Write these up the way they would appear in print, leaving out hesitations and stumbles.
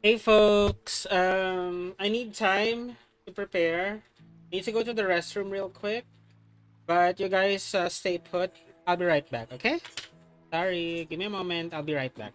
Hey folks, I need time to prepare. Need to go to the restroom real quick, but you guys stay put. I'll be right back, okay? Sorry, give me a moment. I'll be right back.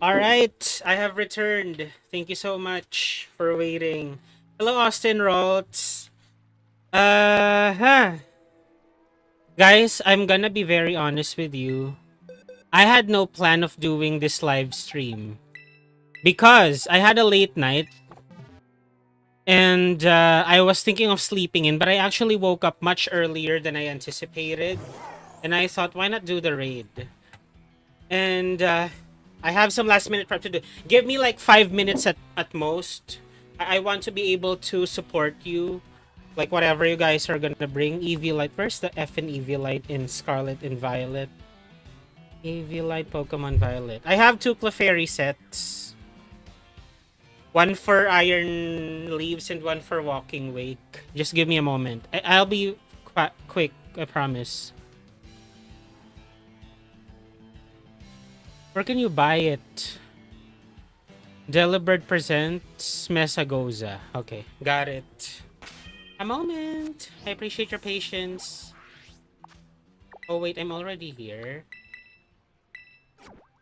All right, I have returned. Thank you so much for waiting. Hello, Austin Raltz. Huh. Guys, I'm gonna be very honest with you. I had no plan of doing this live stream because I had a late night and I was thinking of sleeping in, but I actually woke up much earlier than I anticipated, and I thought, why not do the raid? And I have some last minute prep to do. Give me like 5 minutes at most. I want to be able to support you, like whatever you guys are gonna bring. Eviolite, where's the F and Eviolite in Scarlet and Violet? Eviolite, Pokemon Violet. I have two Clefairy sets. One for Iron Leaves and one for Walking Wake. Just give me a moment. I'll be quick, I promise. Where can you buy it? Delibird presents Mesagoza. Okay, got it. A moment. I appreciate your patience. Oh wait, I'm already here.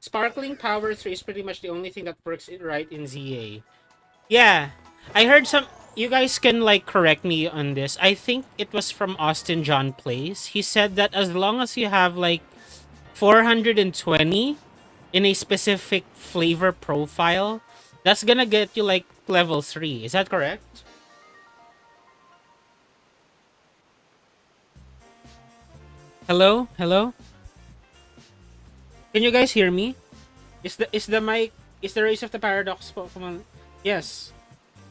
Sparkling Power 3 is pretty much the only thing that works right in ZA. Yeah, I heard some. You guys can like correct me on this. I think it was from Austin John Plays. He said that as long as you have like 420 in a specific flavor profile, that's gonna get you like level 3. Is that correct? Hello? Hello? Can you guys hear me? Is the mic, is the race of the paradox Pokemon? Yes.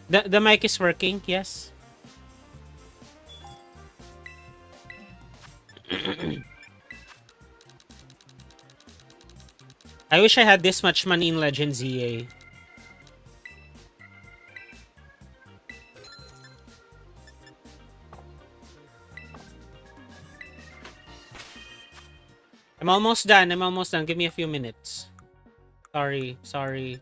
The mic is working, yes. I wish I had this much money in Legend ZA. I'm almost done. I'm almost done. Give me a few minutes. Sorry, sorry.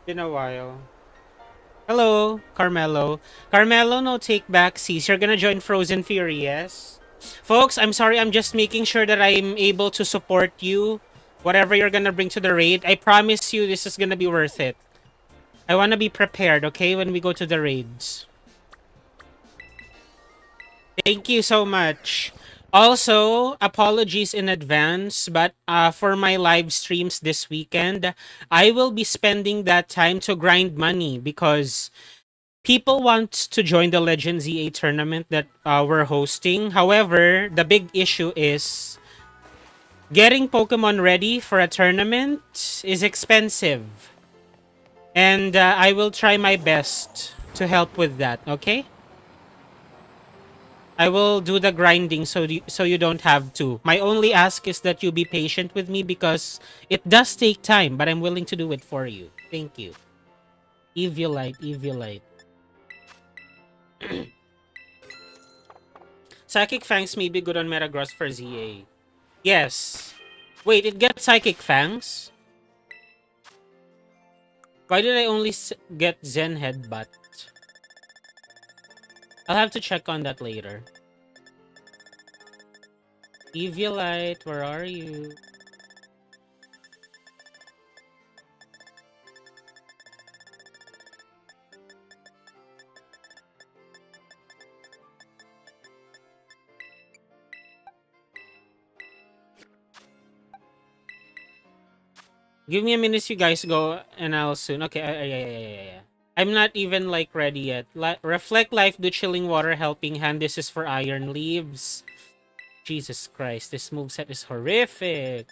Been a while. Hello, Carmelo. Carmelo, no take back seas. You're gonna join Frozen Fury, yes? Folks, I'm sorry. I'm just making sure that I'm able to support you. Whatever you're gonna bring to the raid, I promise you this is gonna be worth it. I wanna be prepared, okay, when we go to the raids. Thank you so much. Also, apologies in advance, but for my live streams this weekend, I will be spending that time to grind money because people want to join the Legends EA tournament that we're hosting. However, the big issue is getting Pokemon ready for a tournament is expensive. And I will try my best to help with that, okay? I will do the grinding so you don't have to. My only ask is that you be patient with me because it does take time, but I'm willing to do it for you. Thank you. Eviolite, Eviolite. Psychic Fangs may be good on Metagross for ZA. Yes. Wait, it gets Psychic Fangs? Why did I only get Zen Headbutt? I'll have to check on that later. Eviolite, where are you? Give me a minute, you guys go, and I'll soon. Okay, yeah. I'm not even like ready yet. Reflect Life, do Chilling Water, Helping Hand. This is for Iron Leaves. Jesus Christ, this moveset is horrific.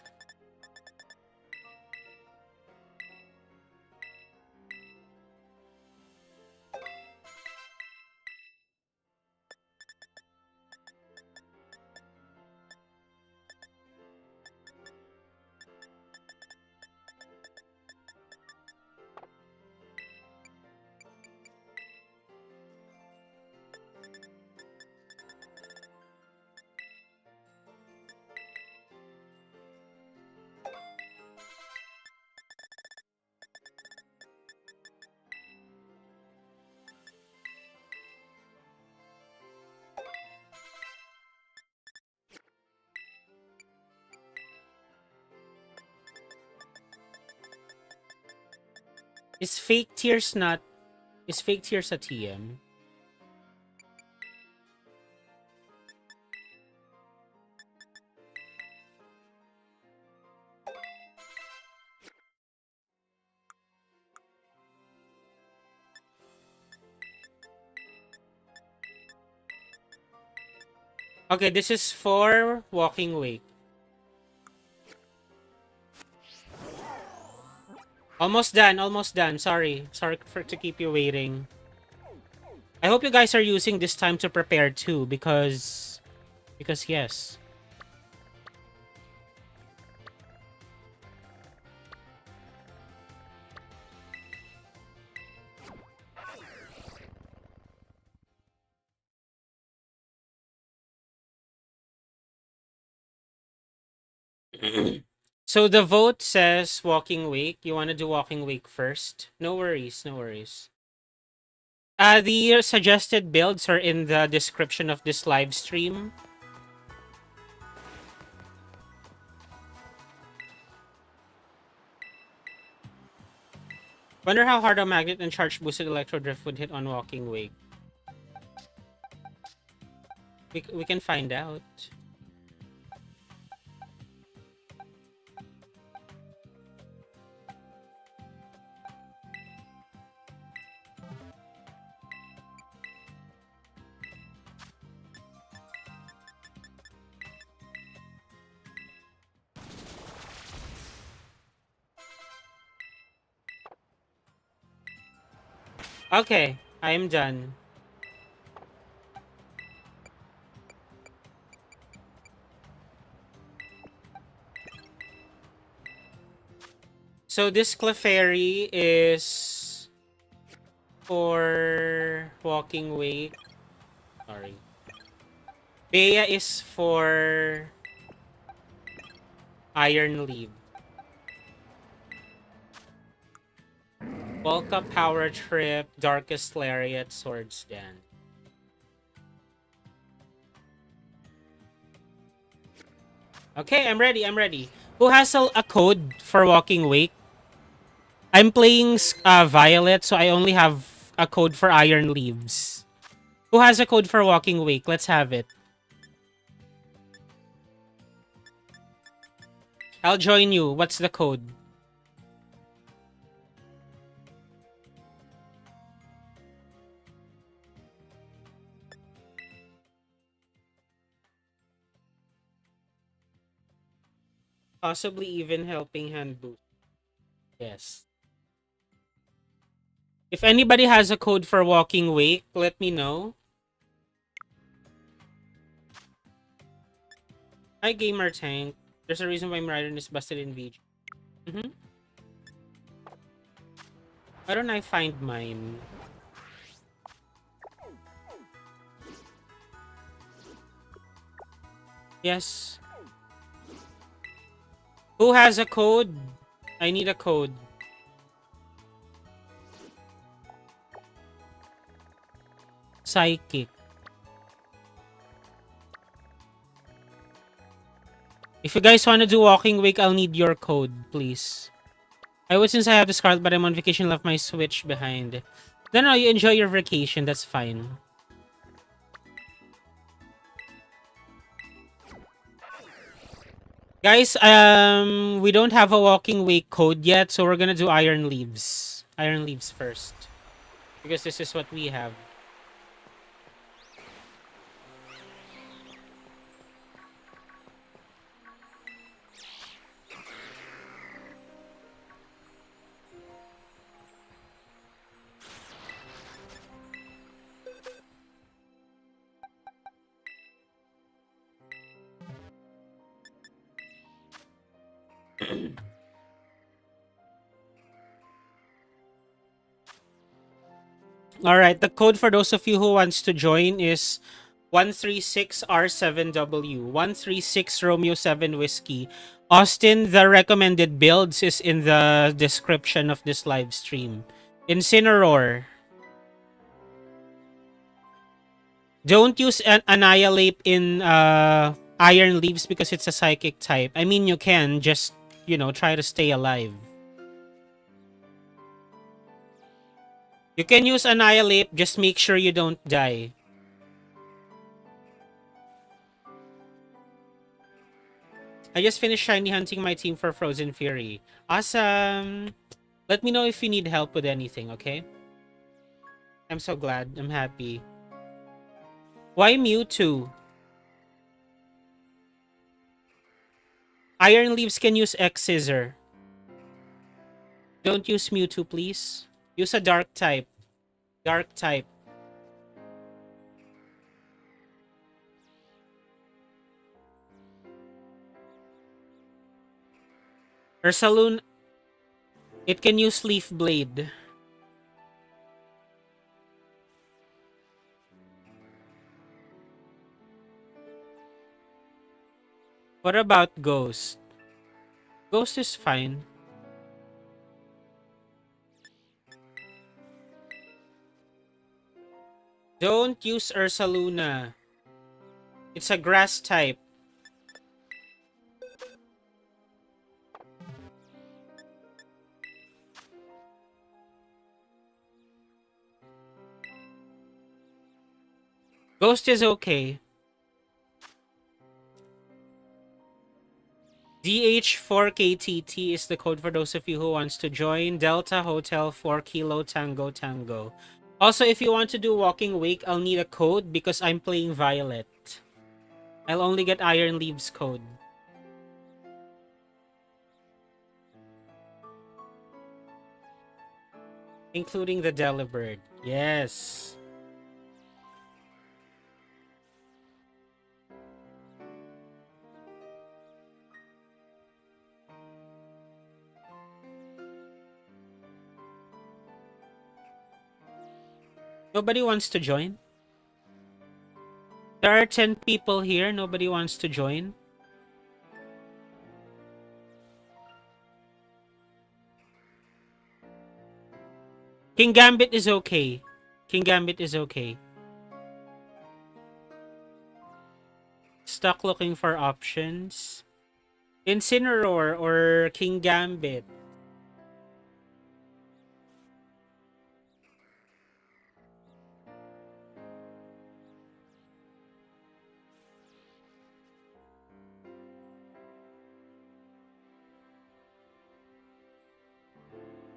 Is Fake Tears not... Is Fake Tears a TM? Okay, this is for Walking Wake. Almost done, almost done. Sorry. Sorry to keep you waiting. I hope you guys are using this time to prepare too, because yes. So the vote says Walking Wake. You want to do Walking Wake first? No worries, no worries. The suggested builds are in the description of this live stream. Wonder how hard a Magnet and Charge boosted Electro Drift would hit on Walking Wake. We can find out. Okay, I am done. So this Clefairy is for Walking Wake. Sorry. Bea is for Iron Leaf. Volca, Power Trip, Darkest Lariat, Swords Dance. Okay, I'm ready. I'm ready. Who has a code for Walking Wake? I'm playing Violet, so I only have a code for Iron Leaves. Who has a code for Walking Wake? Let's have it. I'll join you. What's the code? Possibly even helping hand boost. Yes. If anybody has a code for Walking Wake, let me know. Hi, Gamer Tank. There's a reason why Miraidon is busted in VG. Why don't I find mine? Yes. Who has a code? I need a code. Psychic. If you guys want to do Walking Wake, I'll need your code, please. I would, since I have the Scarlet, but I'm on vacation, left my Switch behind. No, you enjoy your vacation. That's fine. Guys, we don't have a Walking Wake code yet, so we're gonna do Iron Leaves. Iron Leaves first. Because this is what we have. All right, the code for those of you who wants to join is 136R7W, 136 Romeo 7 Whiskey. Austin, the recommended builds is in the description of this live stream. Incineroar. Don't use an Annihilate in Iron Leaves because it's a psychic type. I mean, you can just, try to stay alive. You can use Annihilate, just make sure you don't die. I just finished shiny hunting my team for Frozen Fury. Awesome! Let me know if you need help with anything, okay? I'm so glad. I'm happy. Why Mewtwo? Iron Leaves can use X Scissor. Don't use Mewtwo, please. Use a Dark type. Dark type. Ursaluna, it can use Leaf Blade. What about Ghost? Ghost is fine. Don't use Ursaluna. It's a grass type. Ghost is okay. DH4KTT is the code for those of you who wants to join. Delta Hotel 4 Kilo Tango Tango. Also, if you want to do Walking Wake, I'll need a code because I'm playing Violet. I'll only get Iron Leaves code. Including the Delibird. Yes. Nobody wants to join? There are 10 people here. Nobody wants to join? King Gambit is okay. King Gambit is okay. Stuck looking for options. Incineroar or King Gambit?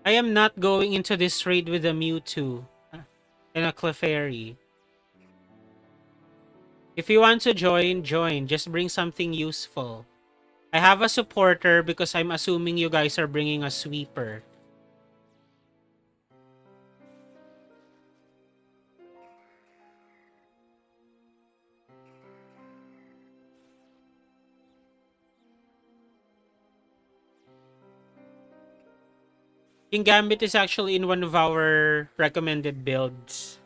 I am not going into this raid with a Mewtwo and a Clefairy. If you want to join, join. Just bring something useful. I have a supporter because I'm assuming you guys are bringing a sweeper. King Gambit is actually in one of our recommended builds.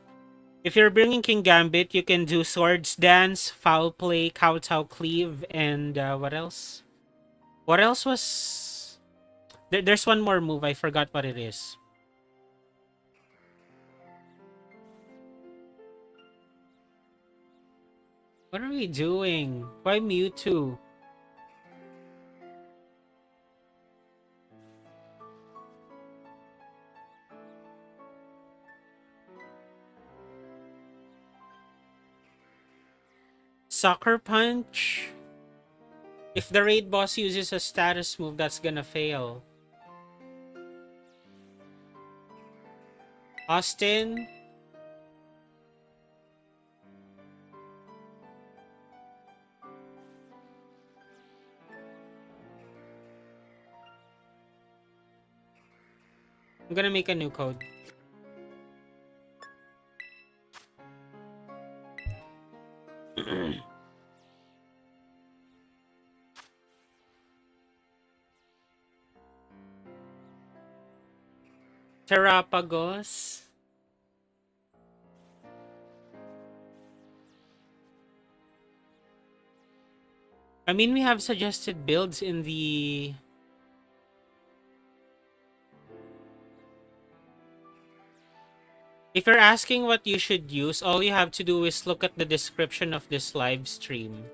If you're bringing King Gambit, you can do Swords Dance, Foul Play, Kowtow Cleave, and what else? What else was... There's one more move. I forgot what it is. What are we doing? Why Mewtwo? Sucker Punch? If the raid boss uses a status move, that's gonna fail. Austin? I'm gonna make a new code. Terapagos. I mean, we have suggested builds in the... If you're asking what you should use, all you have to do is look at the description of this live stream.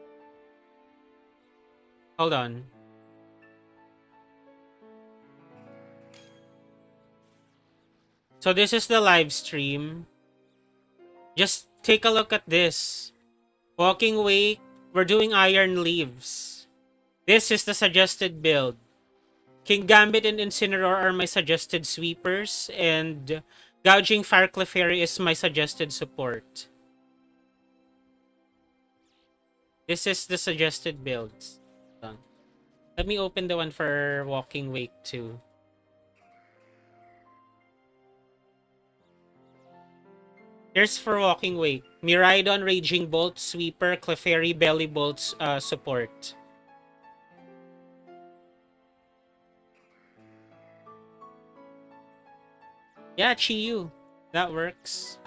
Hold on. So this is the live stream. Just take a look at this. Walking Wake, we're doing Iron Leaves. This is the suggested build. King Gambit and Incineroar are my suggested sweepers, and Gouging Fire Clefairy is my suggested support. This is the suggested builds. Hold on. Let me open the one for Walking Wake too. Here's for Walking Wake. Miraidon, Raging Bolt, Sweeper, Clefairy, Bellibolt, support. Yeah, Chiyu. That works.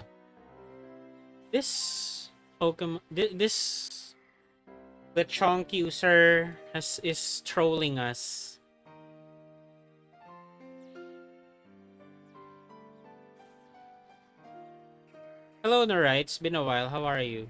This Pokemon... This... The Chonk user is trolling us. Hello, Nora. It's been a while. How are you?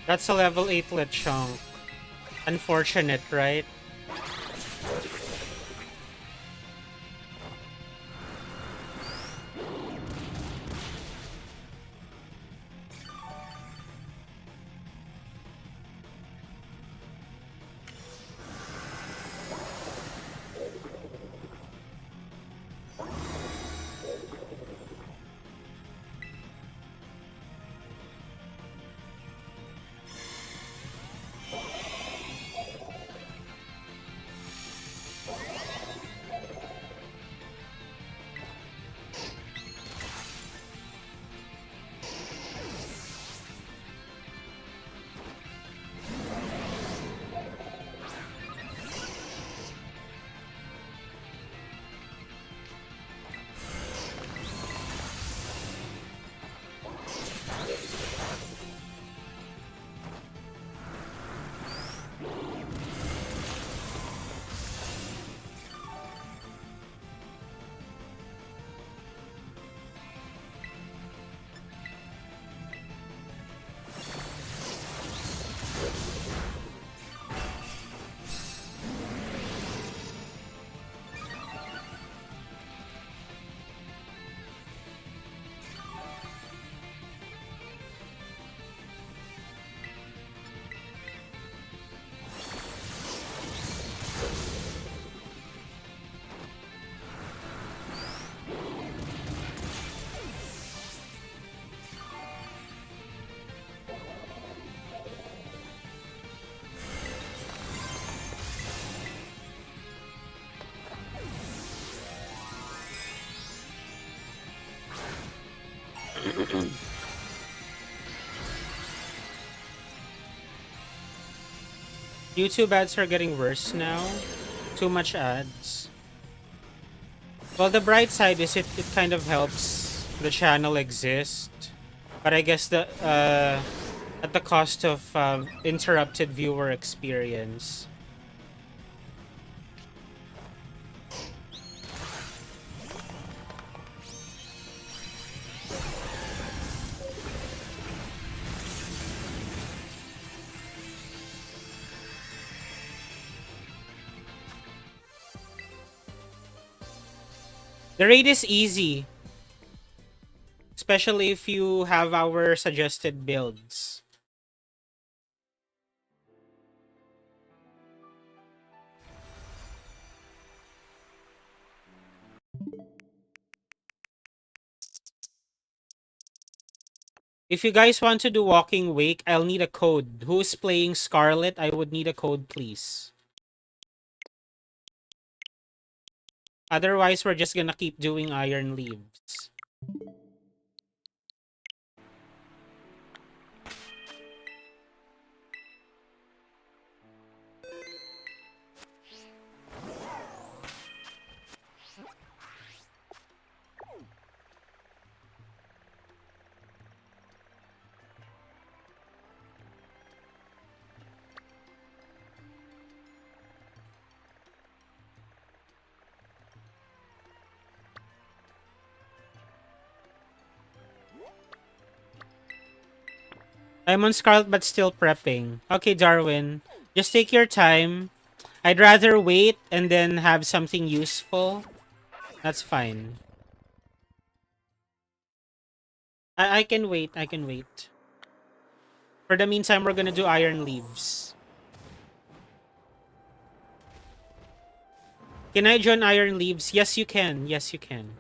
That's a level 8 Lechonk. Unfortunate, right? YouTube ads are getting worse now. Too much ads. Well, the bright side is it kind of helps the channel exist. But I guess at the cost of interrupted viewer experience. The raid is easy, especially if you have our suggested builds. If you guys want to do Walking Wake, I'll need a code. Who's playing Scarlet? I would need a code, please. Otherwise, we're just gonna keep doing Iron Leaves. I'm on Scarlet but still prepping. Okay, Darwin. Just take your time. I'd rather wait and then have something useful. That's fine. I can wait. I can wait. For the meantime, we're gonna do Iron Leaves. Can I join Iron Leaves? Yes, you can. Yes, you can.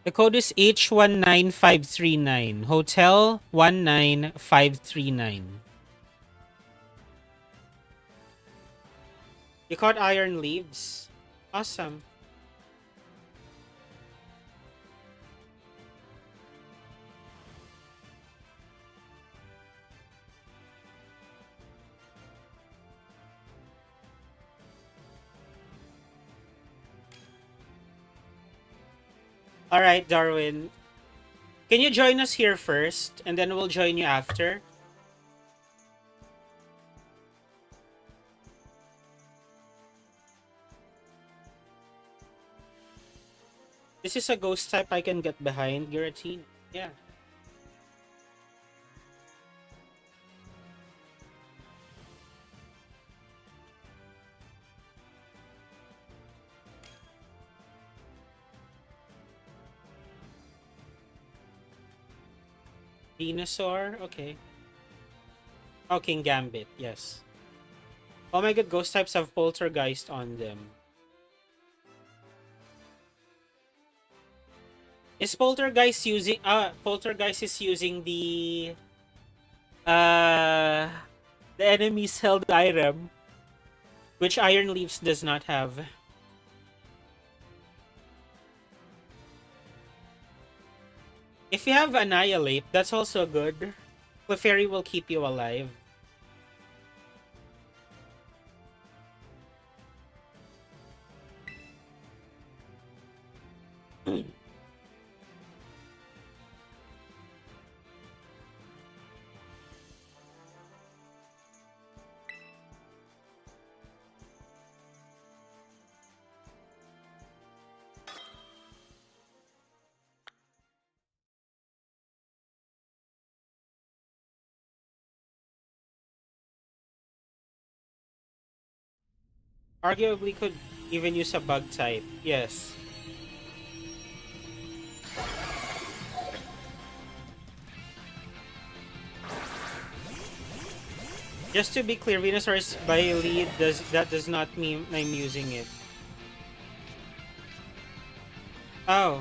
The code is H19539. Hotel 19539. You caught iron leaves. Awesome. All right, Darwin. Can you join us here first, and then we'll join you after? This is a ghost type I can get behind, Giratina. Yeah. Venusaur, okay. Oh, King Gambit, yes. Oh my god, ghost types have Poltergeist on them. Is Poltergeist using Poltergeist is using uh the enemy's held item, which Iron Leaves does not have. If you have Annihilate, that's also good. Clefairy will keep you alive. Arguably could even use a bug type. Yes. Just to be clear, Venusaur is by lead. Does not mean I'm using it. Oh.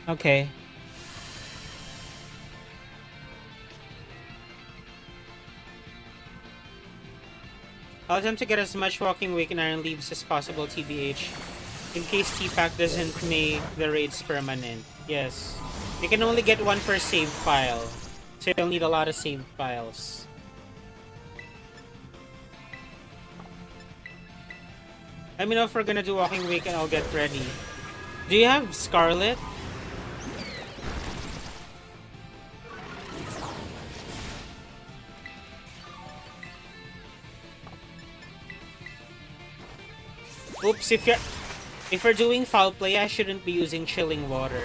Okay. I'll attempt to get as much Walking Wake and Iron Leaves as possible, TBH. In case T-Pack doesn't make the raids permanent. Yes. You can only get one per save file. So you'll need a lot of save files. Let me know if we're gonna do Walking Wake and I'll get ready. Do you have Scarlet? Oops, if we're doing foul play, I shouldn't be using chilling water.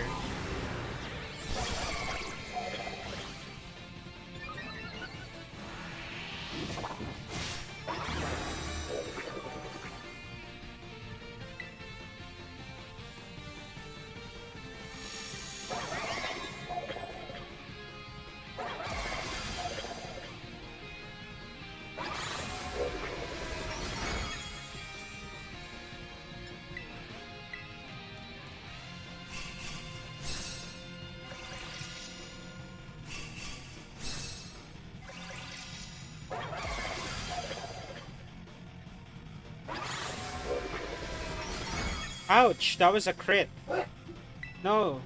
Ouch, that was a crit. No.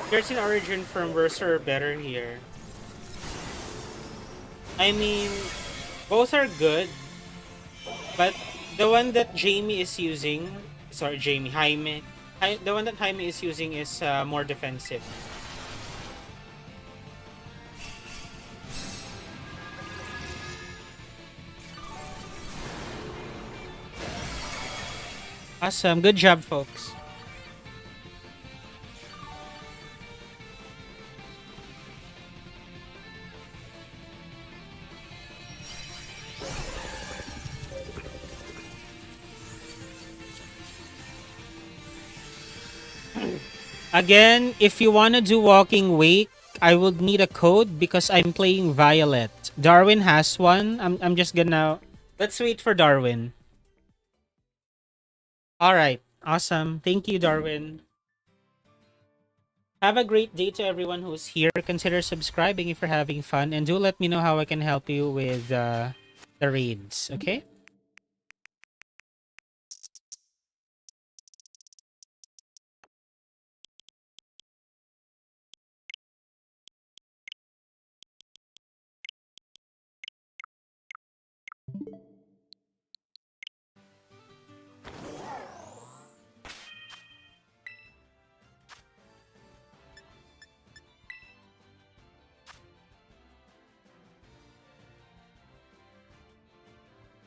There's an origin from Versa better here. I mean, both are good, but the one that Jamie is using, the one that Jaime is using is more defensive. Awesome. Good job, folks. Again, if you want to do Walking Wake, I would need a code because I'm playing Violet. Darwin has one. I'm just gonna... Let's wait for Darwin. Alright. Awesome. Thank you, Darwin. Have a great day to everyone who's here. Consider subscribing if you're having fun. And do let me know how I can help you with the raids. Okay?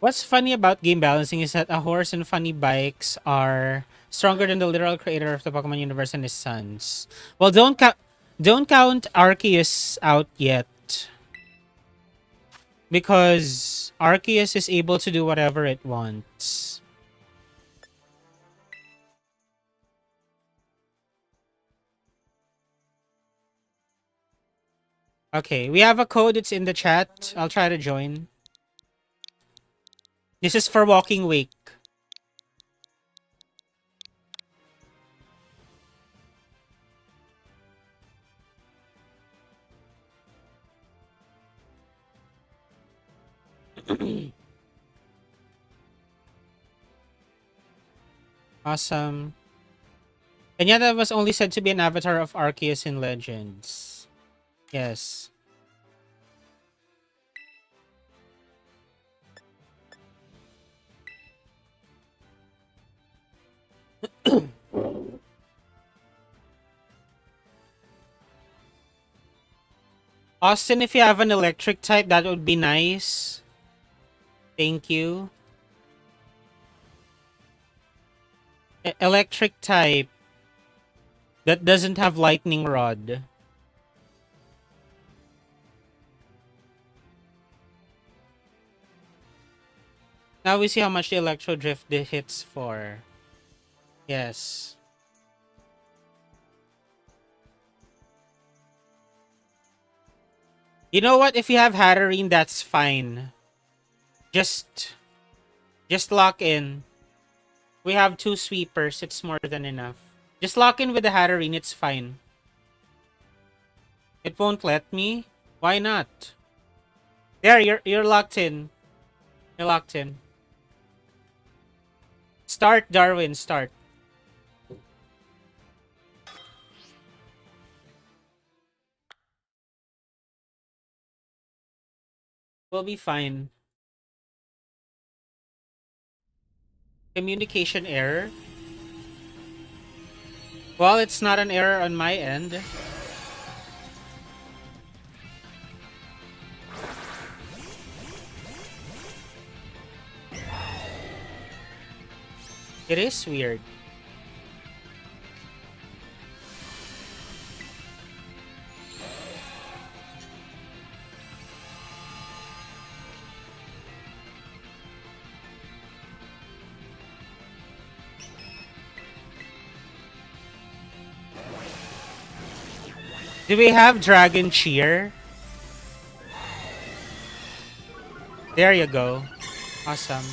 What's funny about game balancing is that a horse and funny bikes are stronger than the literal creator of the Pokemon universe and his sons. Well, don't count Arceus out yet, because Arceus is able to do whatever it wants. Okay, we have a code. It's in the chat. I'll try to join. This is for Walking Wake. Awesome. And yeah, that was only said to be an avatar of Arceus in Legends. Yes. Austin, if you have an electric type, that would be nice. Thank you. Electric type that doesn't have lightning rod. Now we see how much the Electro Drift hits for. Yes. You know what? If you have Hatterene, that's fine. Just lock in. We have 2 sweepers. It's more than enough. Just lock in with the Hatterene. It's fine. It won't let me. Why not? There, you're locked in. You're locked in. Start, Darwin. Start. We'll be fine. Communication error. Well, it's not an error on my end. It is weird. Do we have Dragon Cheer? There you go. Awesome.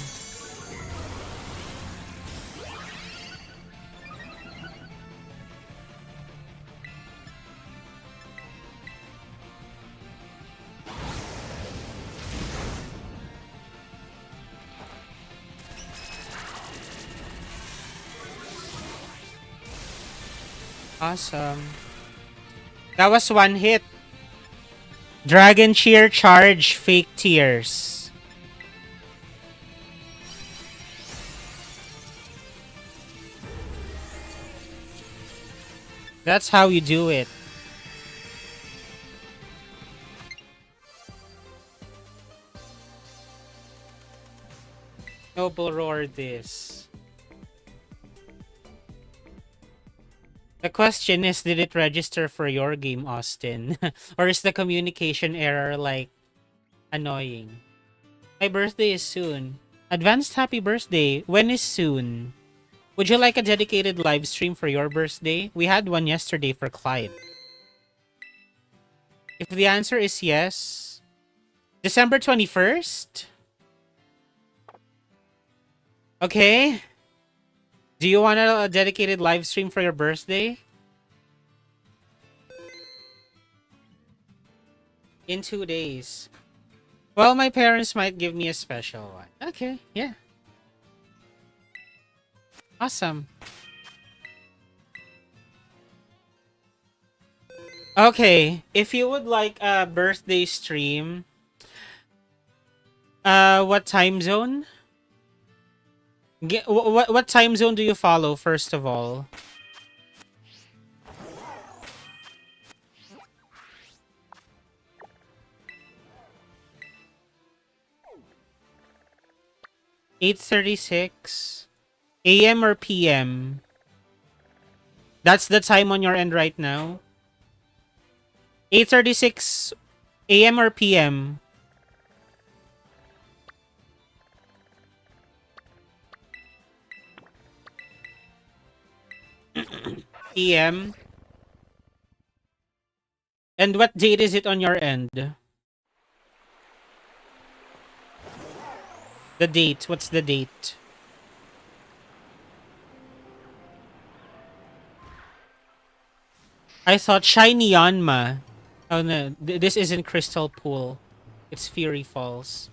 Awesome. That was one hit. Dragon Cheer, Charge, Fake Tears. That's how you do it. Noble Roar this. The question is, did it register for your game, Austin? Or is the communication error like annoying? My birthday is soon. Advanced happy birthday. When is soon? Would you like a dedicated live stream for your birthday? We had one yesterday for Clyde. If the answer is yes, December 21st? Okay. Do you want a dedicated live stream for your birthday? In 2 days. Well, my parents might give me a special one. Okay, yeah. Awesome. Okay, if you would like a birthday stream, what time zone? What time zone do you follow, first of all? (8:36) a.m. or p.m.? That's the time on your end right now. 8:36 a.m. or p.m.? p.m. And what date is it on your end? The date. What's the date? I thought Shiny Yanma. Oh no, this isn't Crystal Pool. It's Fury Falls.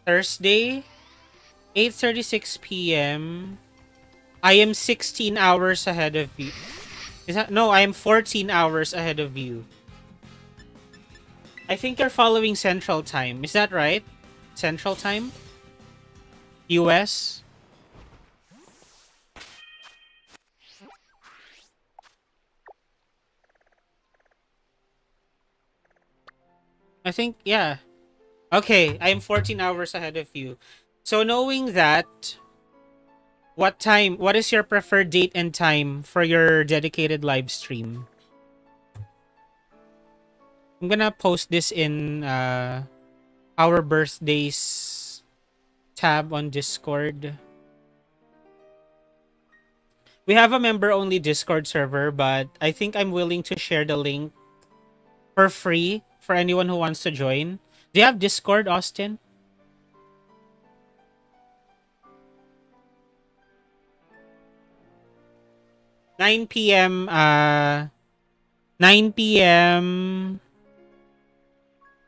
Thursday, 8:36 p.m. I am 16 hours ahead of you. Is that no? I am 14 hours ahead of you. I think you're following Central Time. Is that right? Central Time? US? I think, yeah. Okay, I'm 14 hours ahead of you. So knowing that, what is your preferred date and time for your dedicated live stream? I'm gonna post this in our birthdays tab on Discord. We have a member-only Discord server, but I think I'm willing to share the link for free for anyone who wants to join. Do you have Discord, Austin? 9 p.m. 9 p.m.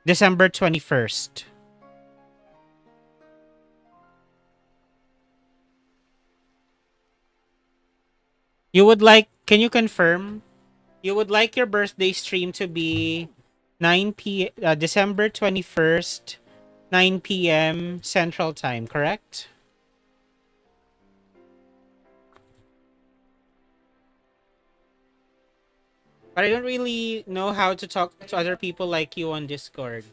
December 21st. You would like, can you confirm? You would like your birthday stream to be December 21st, 9 p.m. Central Time, correct? But I don't really know how to talk to other people like you on Discord.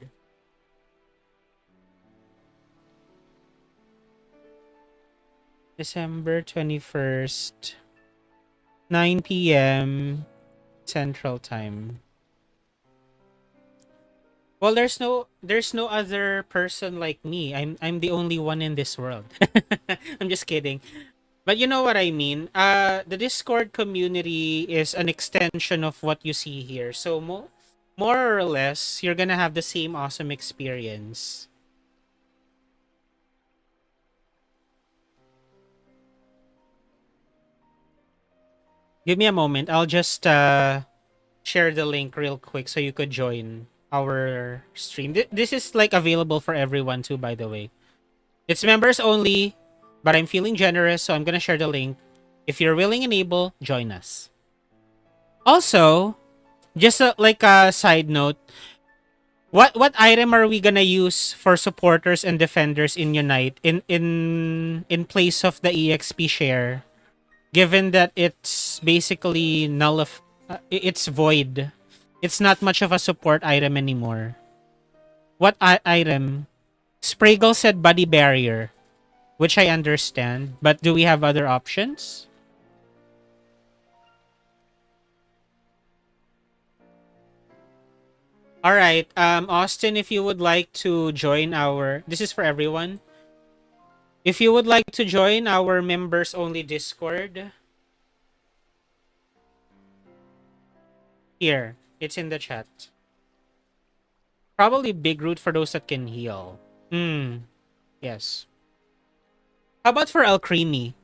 December 21st, 9 p.m. Central Time. Well, there's no other person like me. I'm the only one in this world. I'm just kidding. But you know what I mean. The Discord community is an extension of what you see here. So more or less, you're gonna have the same awesome experience. Give me a moment. I'll just share the link real quick so you could join our stream. This is like available for everyone too, by the way. It's members only, but I'm feeling generous, so I'm gonna share the link. If you're willing and able, join us. Also, just like a side note, what item are we gonna use for supporters and defenders in Unite in place of the EXP share? Given that it's basically it's void. It's not much of a support item anymore. What item? Spraggle said body barrier, which I understand, but do we have other options? All right, Austin, if you would like to join our, this is for everyone. If you would like to join our members only Discord, here, it's in the chat. Probably Big Root for those that can heal. Hmm, yes. How about for El Creamy?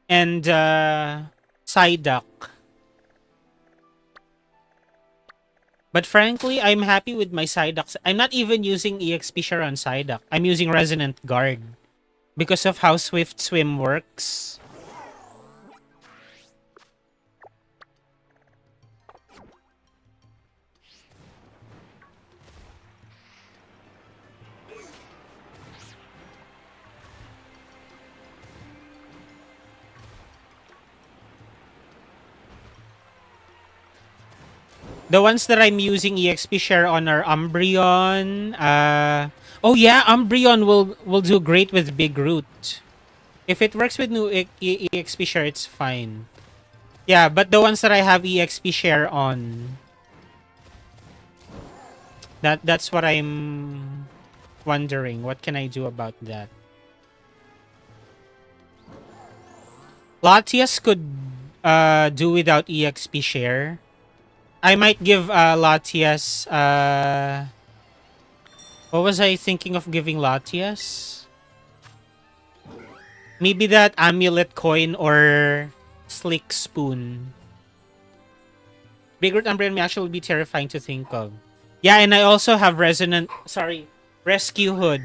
And Psyduck. But frankly, I'm happy with my Psyduck. I'm not even using EXP share on Psyduck. I'm using Resonant Guard. Because of how Swift Swim works. The ones that I'm using EXP share on are Umbreon. Oh yeah, Umbreon will do great with Big Root. If it works with new EXP share, it's fine. Yeah, but the ones that I have EXP share on, that's what I'm wondering. What can I do about that? Latias could do without EXP share. I might give Latias what was I thinking of giving Latias? Maybe that amulet coin or slick spoon. Big Root Umbreon may actually be terrifying to think of. Yeah, and I also have Rescue Hood.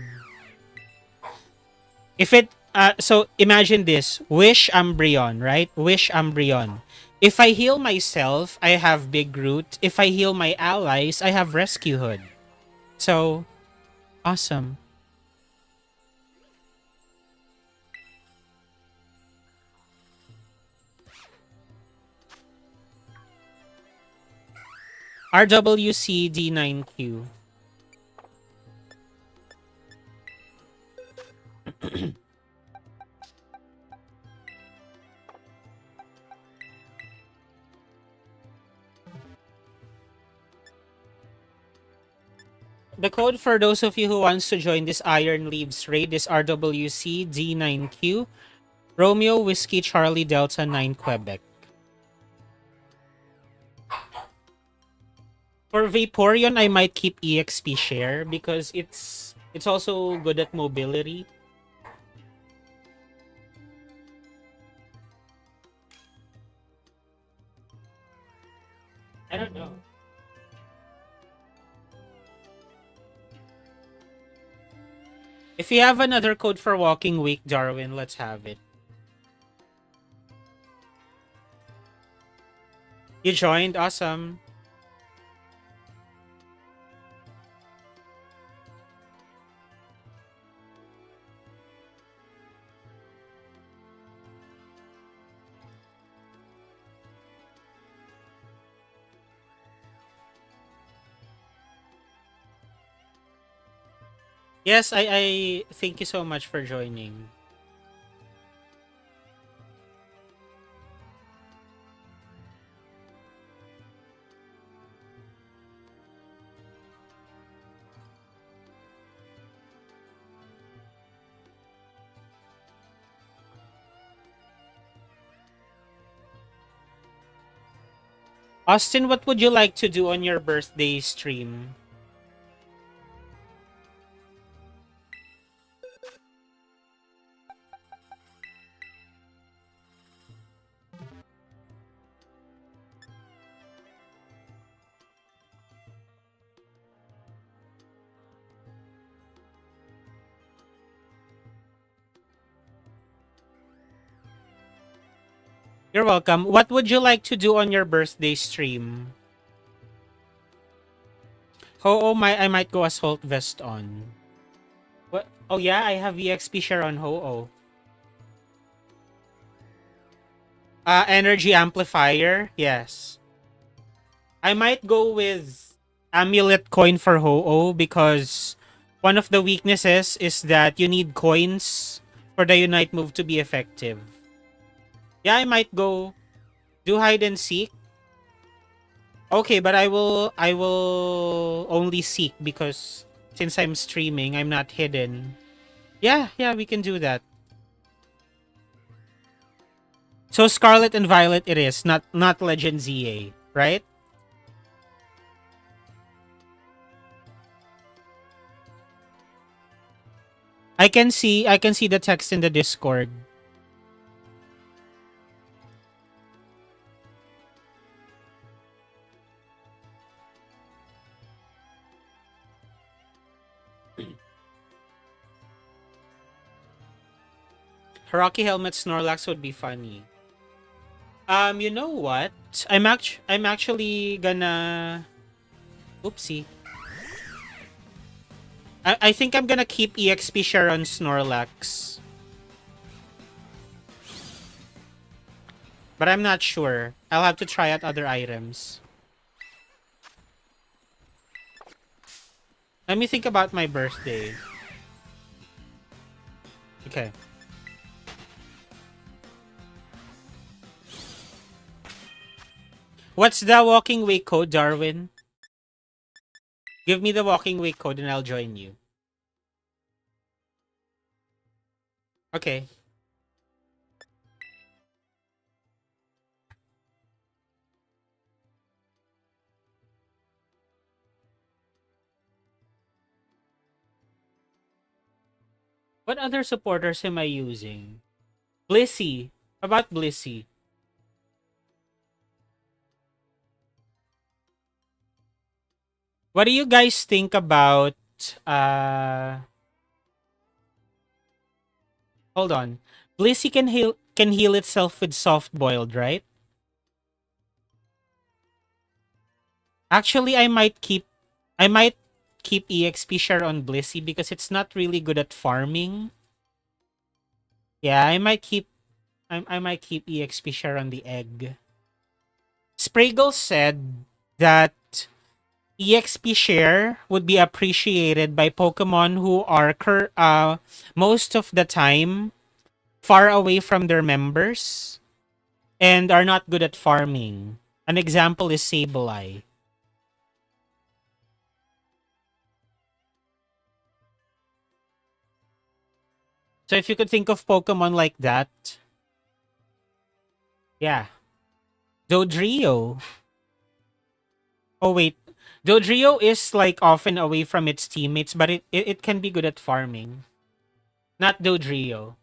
If it so imagine this, Wish Umbreon, right? Wish Umbreon. If I heal myself, I have Big Root. If I heal my allies, I have Rescue Hood. So awesome. RWCD9Q. The code for those of you who wants to join this Iron Leaves raid is RWCD9Q. Romeo Whiskey Charlie Delta 9 Quebec. For Vaporeon, I might keep EXP share because it's also good at mobility. I don't know. If you have another code for Walking Week, Darwin, let's have it. You joined? Awesome. Yes, I thank you so much for joining. Austin, what would you like to do on your birthday stream? You're welcome. What would you like to do on your birthday stream? Ho-Oh, I might go Assault Vest on. What? Oh yeah, I have EXP share on Ho-Oh. Energy Amplifier, yes. I might go with Amulet Coin for Ho-Oh because one of the weaknesses is that you need coins for the Unite move to be effective. Yeah, I might go do Hide and Seek. Okay, but I will only seek because since I'm streaming, I'm not hidden. Yeah, yeah, we can do that. So Scarlet and Violet it is, not Legend ZA, right? I can see the text in the Discord. Rocky Helmet Snorlax would be funny. You know what? I'm actually gonna oopsie. I think I'm gonna keep EXP share on Snorlax. But I'm not sure. I'll have to try out other items. Let me think about my birthday. Okay. What's the walking way code, Darwin? Give me the walking way code and I'll join you. Okay. What other supporters am I using? Blissey. How about Blissey? What do you guys think about uh hold on. Blissey can heal itself with soft boiled, right? Actually, I might keep EXP share on Blissey because it's not really good at farming. Yeah, I might keep EXP share on the egg. Spraggle said that EXP share would be appreciated by Pokemon who are most of the time far away from their members and are not good at farming. An example is Sableye. So if you could think of Pokemon like that, yeah. Dodrio. Oh wait. Dodrio is like often away from its teammates, but it can be good at farming. Not Dodrio.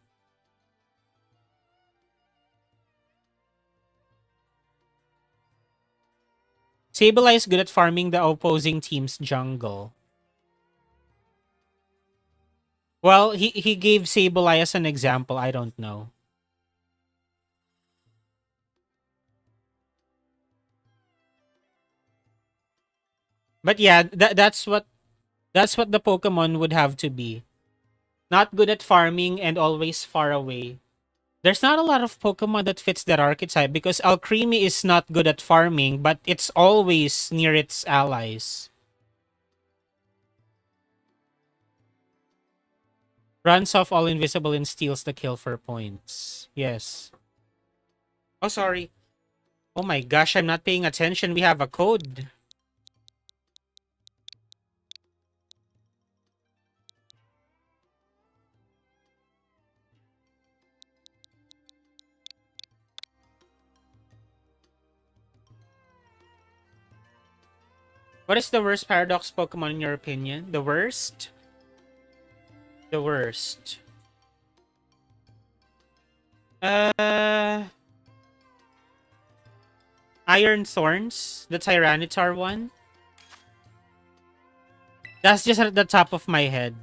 Sableye is good at farming the opposing team's jungle. Well, he gave Sableye as an example. I don't know. But yeah, that's what the Pokemon would have to be. Not good at farming and always far away. There's not a lot of Pokemon that fits that archetype because Alcremie is not good at farming, but it's always near its allies. Runs off all invisible and steals the kill for points. Yes. Oh, sorry. Oh my gosh, I'm not paying attention. We have a code. What is the worst Paradox Pokemon in your opinion? The worst? The worst. Uh, Iron Thorns, the Tyranitar one. That's just at the top of my head.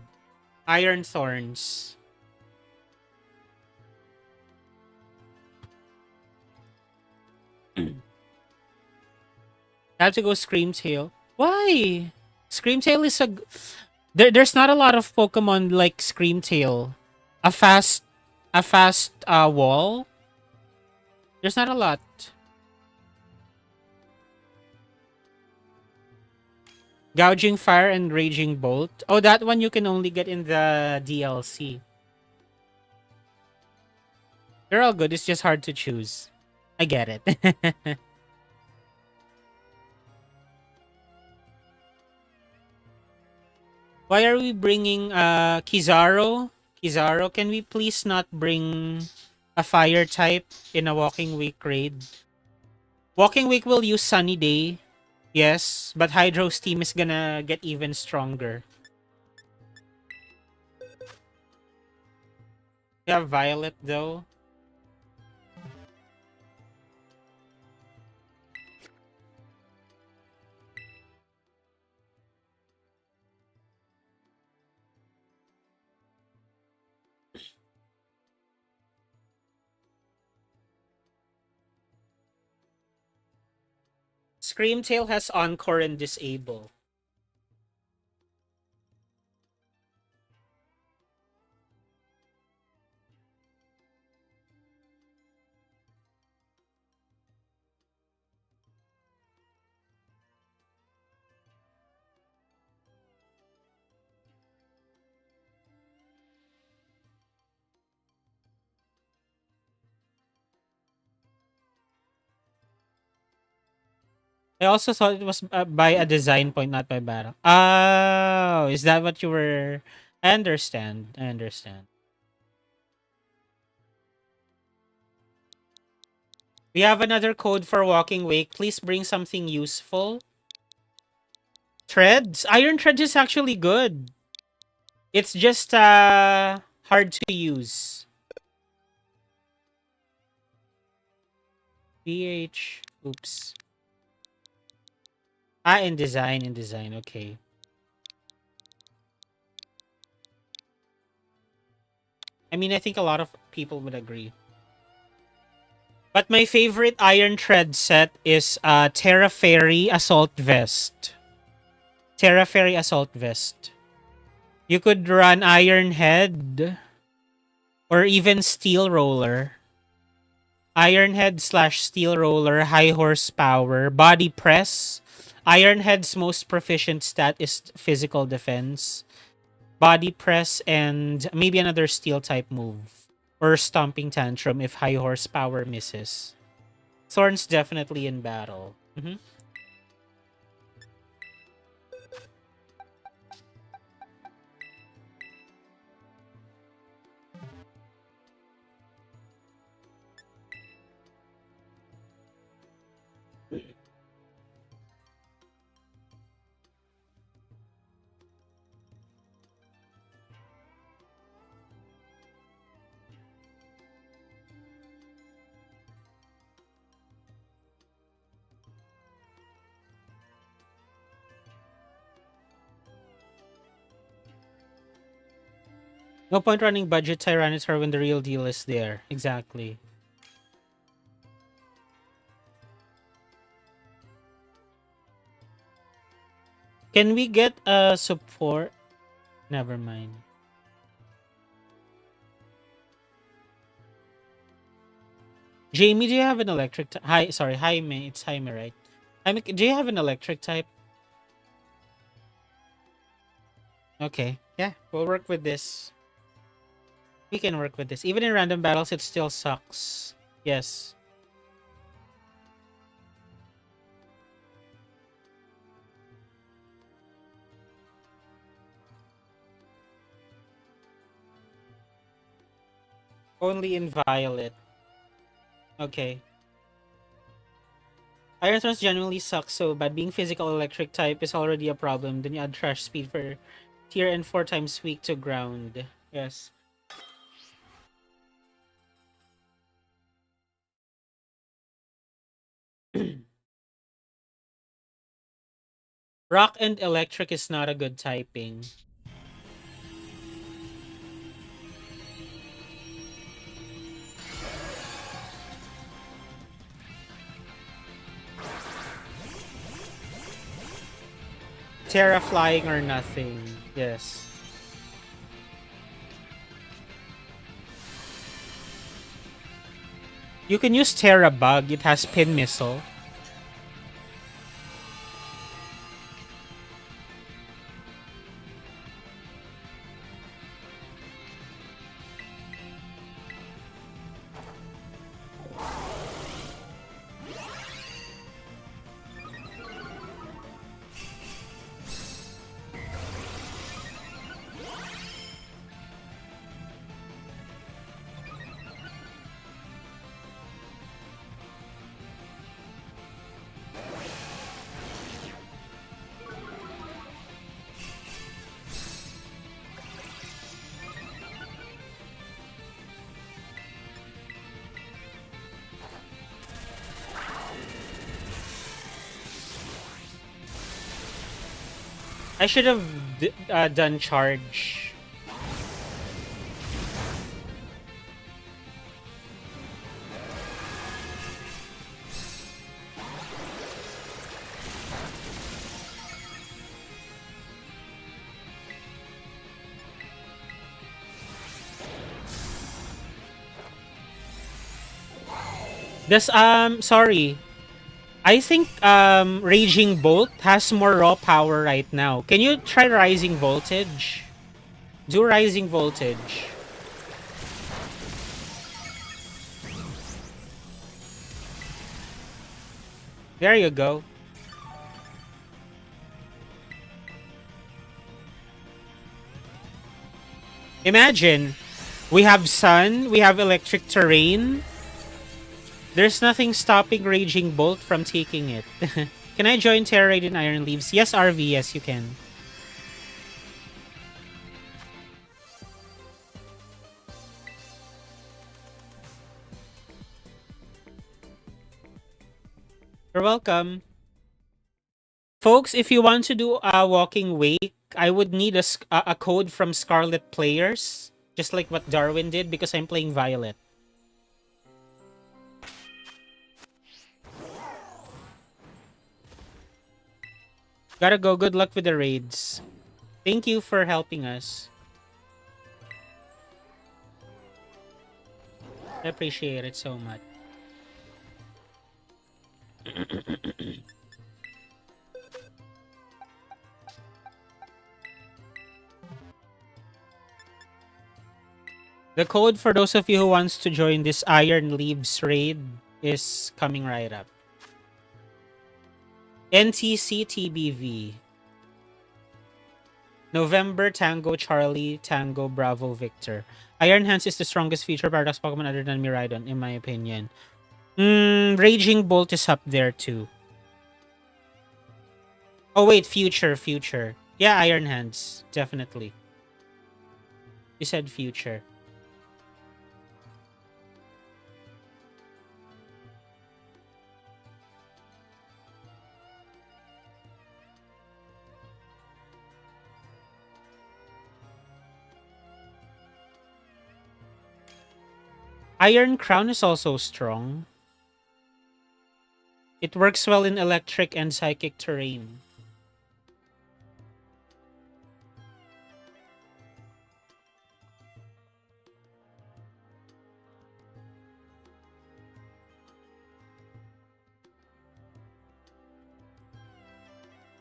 Iron Thorns. I have to go Screamtail. Why? Screamtail is there's not a lot of Pokemon like Screamtail. A fast wall. There's not a lot. Gouging Fire and Raging Bolt. Oh, that one you can only get in the DLC. They're all good. It's just hard to choose. I get it. Why are we bringing Kizaru? Kizaru, can we please not bring a fire type in a Walking Week raid? Walking Week will use Sunny Day, yes, but Hydro's team is gonna get even stronger. We have Violet though. Screamtail has Encore and Disable. I also thought it was by a design point, not by battle. Oh, is that what you were? I understand. I understand. We have another code for Walking Wake. Please bring something useful. Treads? Iron Treads is actually good. It's just hard to use. PH. Oops. In design, okay. I mean, I think a lot of people would agree. But my favorite Iron Tread set is Tera Fairy Assault Vest. Tera Fairy Assault Vest. You could run Iron Head or even Steel Roller. Iron Head slash Steel Roller, high horsepower, body press. Iron Head's most proficient stat is physical defense. Body press and maybe another steel type move. Or stomping tantrum if high horsepower misses. Thorn's definitely in battle. No point running budget Tyranitar when the real deal is there. Exactly. Can we get a support? Never mind. Jamie, do you have an electric type? Hi, sorry, Jaime. It's Jaime, right? Jaime, do you have an electric type? Okay. Yeah, we'll work with this. We can work with this. Even in random battles, it still sucks. Yes. Only in Violet. Okay. Iron Thorns genuinely sucks so bad. Being physical electric type is already a problem. Then you add trash speed for tier and 4 times weak to ground. Yes. Rock and electric is not a good typing. Terra flying or nothing. Yes. You can use Terra Bug. It has Pin Missile. I should have done charge. This sorry. I think Raging Bolt has more raw power right now. Can you try Rising Voltage? Do Rising Voltage. There you go. Imagine, we have Sun, we have Electric Terrain. There's nothing stopping Raging Bolt from taking it. Can I join Tera in Iron Leaves? Yes, RV, yes, you can. You're welcome. Folks, if you want to do a walking wake, I would need a code from Scarlet players, just like what Darwin did, because I'm playing Violet. Gotta go. Good luck with the raids. Thank you for helping us. I appreciate it so much. The code for those of you who wants to join this Iron Leaves raid is coming right up. NTC TBV. November Tango Charlie Tango Bravo Victor. Iron Hands is the strongest feature Paradox Pokemon other than Miraidon, in my opinion. Raging Bolt is up there too. Oh wait, future. Yeah, Iron Hands, definitely. You said future. Iron Crown is also strong. It works well in electric and psychic terrain.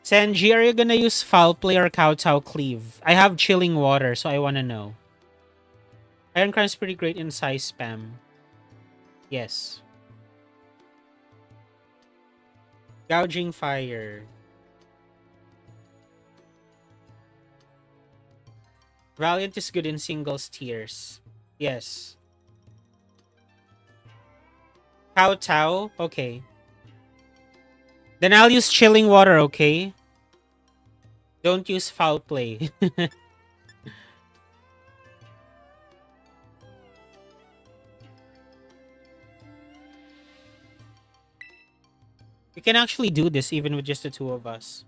Sanji, are you gonna use Foul Play or Kowtow Cleave? I have Chilling Water, so I wanna know. Iron Crown is pretty great in size spam. Yes. Gouging Fire. Valiant is good in singles tiers. Yes. Kowtow? Okay. Then I'll use Chilling Water, okay? Don't use Foul Play. We can actually do this even with just the two of us.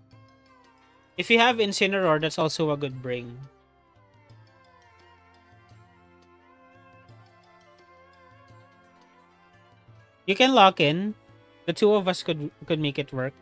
If you have Incineroar, that's also a good bring. You can lock in. The two of us could make it work.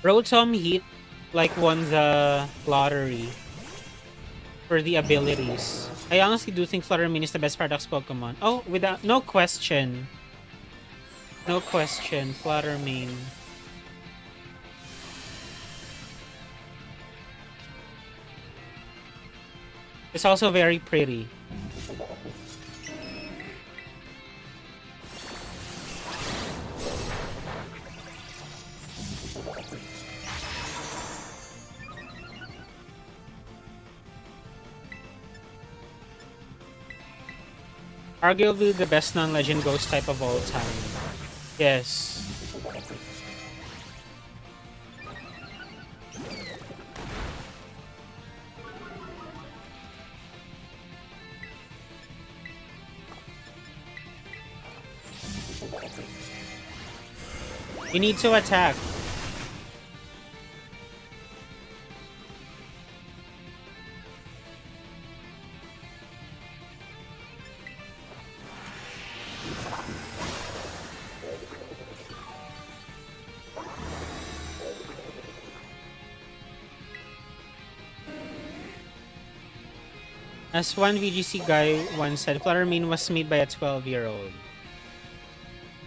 Rotom Heat like won the lottery for the abilities. I honestly do think Fluttermane is the best Paradox Pokemon. Oh, without no question. No question, Fluttermane. It's also very pretty. Arguably the best non-legend ghost type of all time. Yes. You need to attack. As one VGC guy once said, Fluttermane was made by a 12-year-old.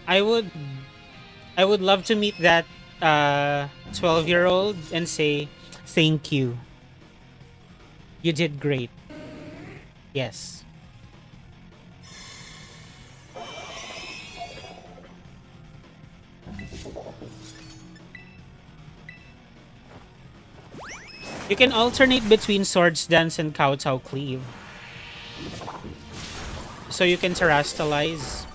I would love to meet that 12-year-old and say, thank you. You did great. Yes. You can alternate between Swords Dance and Kowtow Cleave. So you can terastalize.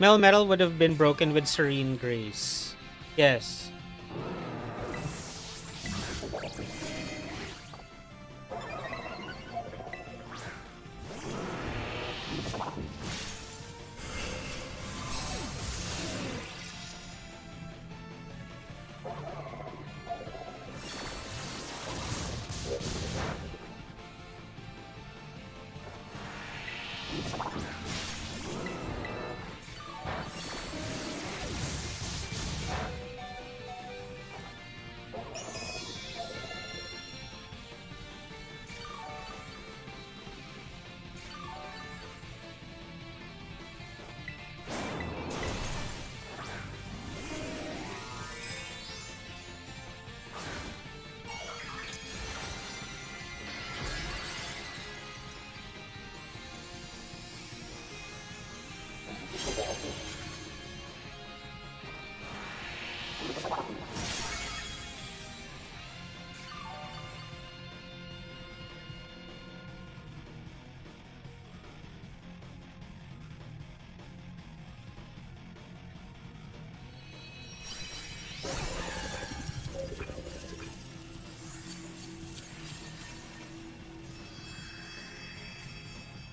Melmetal would have been broken with Serene Grace. Yes.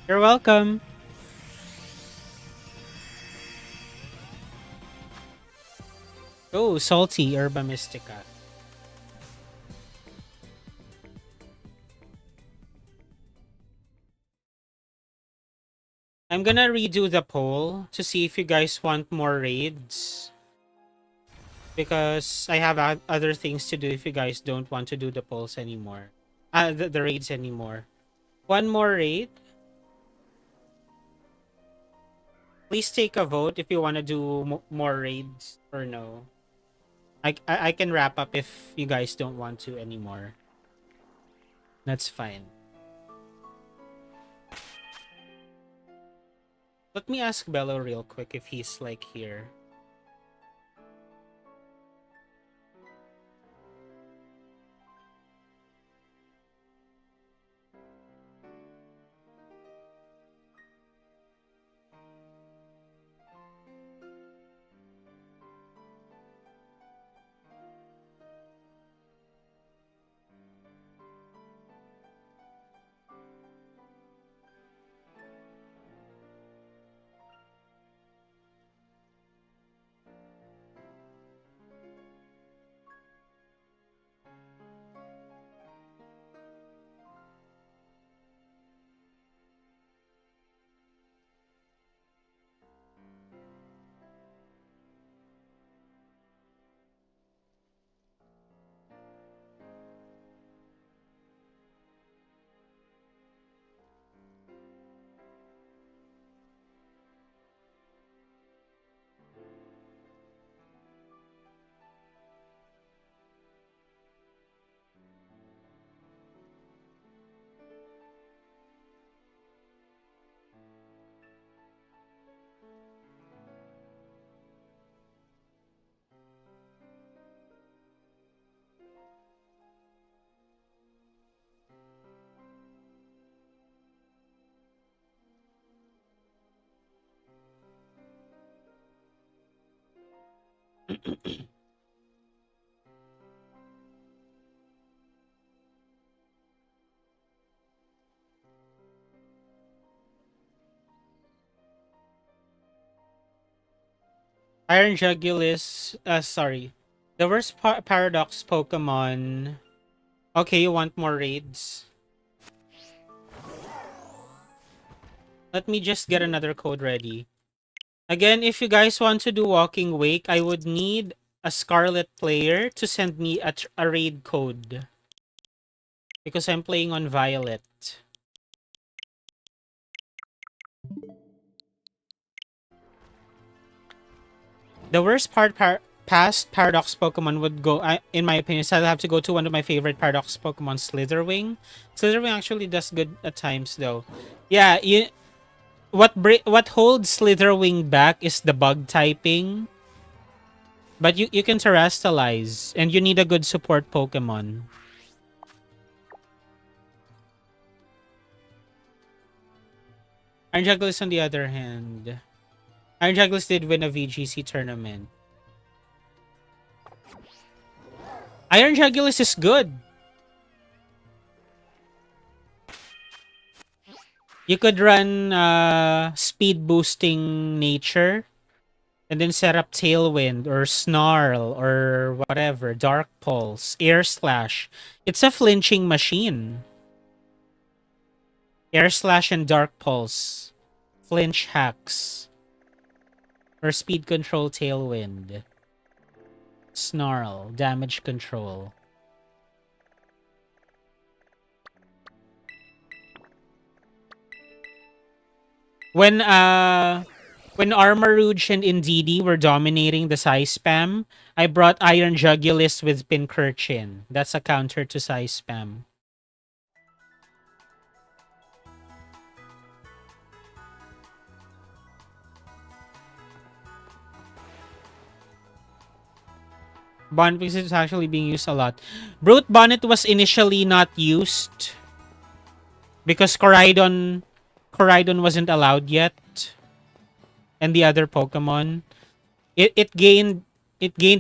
You're welcome. Oh, salty Herba Mystica. I'm gonna redo the poll to see if you guys want more raids. Because I have other things to do if you guys don't want to do the polls anymore. The raids anymore. One more raid. Please take a vote if you want to do more raids or no. I can wrap up if you guys don't want to anymore. That's fine. Let me ask Bello real quick if he's like here. Iron Jugulis, sorry. The worst paradox Pokemon. Okay, you want more raids? Let me just get another code ready. Again, if you guys want to do Walking Wake, I would need a Scarlet player to send me a raid code. Because I'm playing on Violet. The worst past Paradox Pokemon would go, in my opinion, so I'll have to go to one of my favorite Paradox Pokemon, Slitherwing. Slitherwing actually does good at times, though. Yeah, what holds Slitherwing back is the bug typing. But you can terrestrialize, and you need a good support Pokemon. Iron Jugulis, on the other hand, Iron Jugulis did win a VGC tournament. Iron Jugulis is good. You could run speed boosting nature and then set up Tailwind or Snarl or whatever, Dark Pulse, Air Slash. It's a flinching machine. Air Slash and Dark Pulse. Flinch hacks. Or speed control Tailwind. Snarl, damage control. When Armarouge and Indeedee were dominating the size spam, I brought Iron Jugulis with Pincurchin. That's a counter to size spam. Bonnet because it's actually being used a lot. Brute Bonnet was initially not used because Coridon wasn't allowed yet, and the other Pokemon. It gained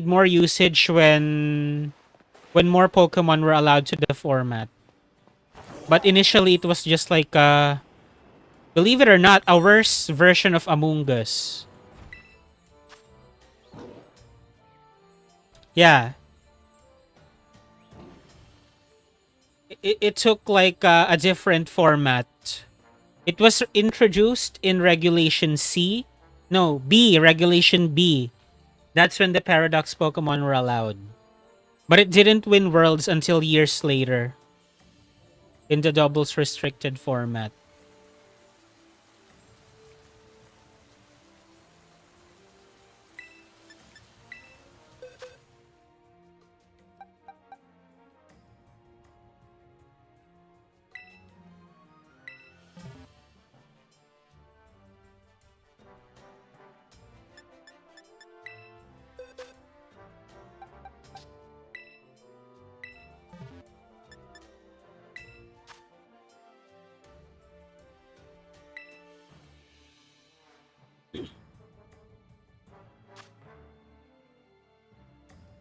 more usage when more Pokemon were allowed to the format. But initially it was just like believe it or not, a worse version of Among Us. Yeah. It took like a different format. It was introduced in Regulation C. No, B, Regulation B. That's when the Paradox Pokemon were allowed. But it didn't win Worlds until years later. In the doubles restricted format.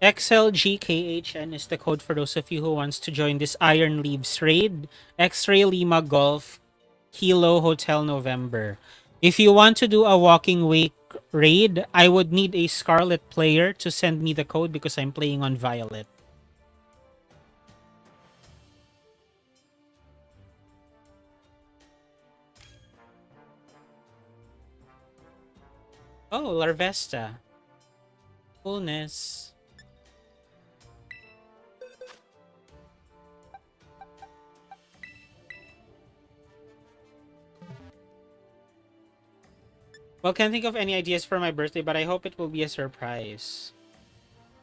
XLGKHN is the code for those of you who wants to join this Iron Leaves raid. X-Ray Lima Golf Kilo Hotel November. If you want to do a Walking Wake raid, I would need a Scarlet player to send me the code because I'm playing on Violet. Oh, Larvesta. Coolness. Well, can't think of any ideas for my birthday, but I hope it will be a surprise.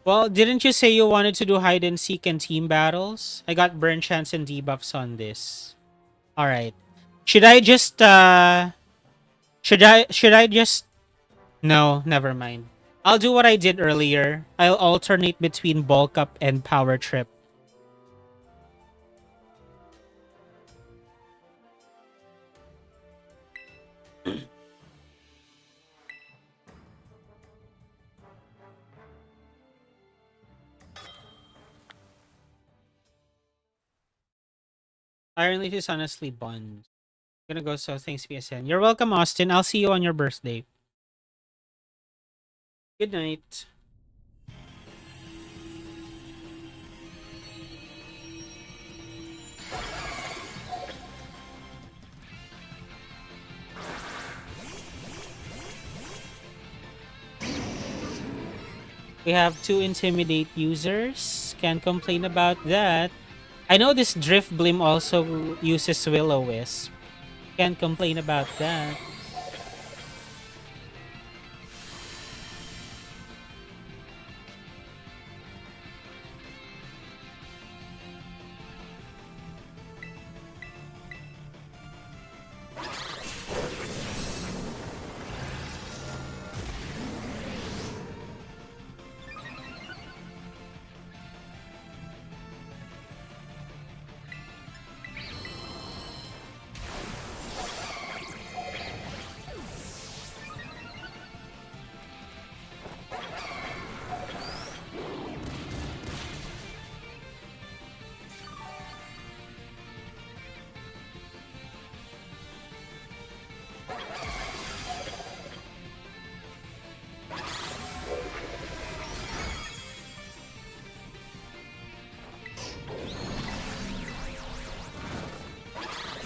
Well, didn't you say you wanted to do hide and seek and team battles? I got burn chance and debuffs on this. Alright. Should I just no, never mind. I'll do what I did earlier. I'll alternate between bulk up and power trip. Iron Leaf is honestly Bond. Gonna go, so thanks, PSN. You're welcome, Austin. I'll see you on your birthday. Good night. We have two intimidate users. Can't complain about that. I know this Drift Blim also uses Will-O-Wisp. Can't complain about that.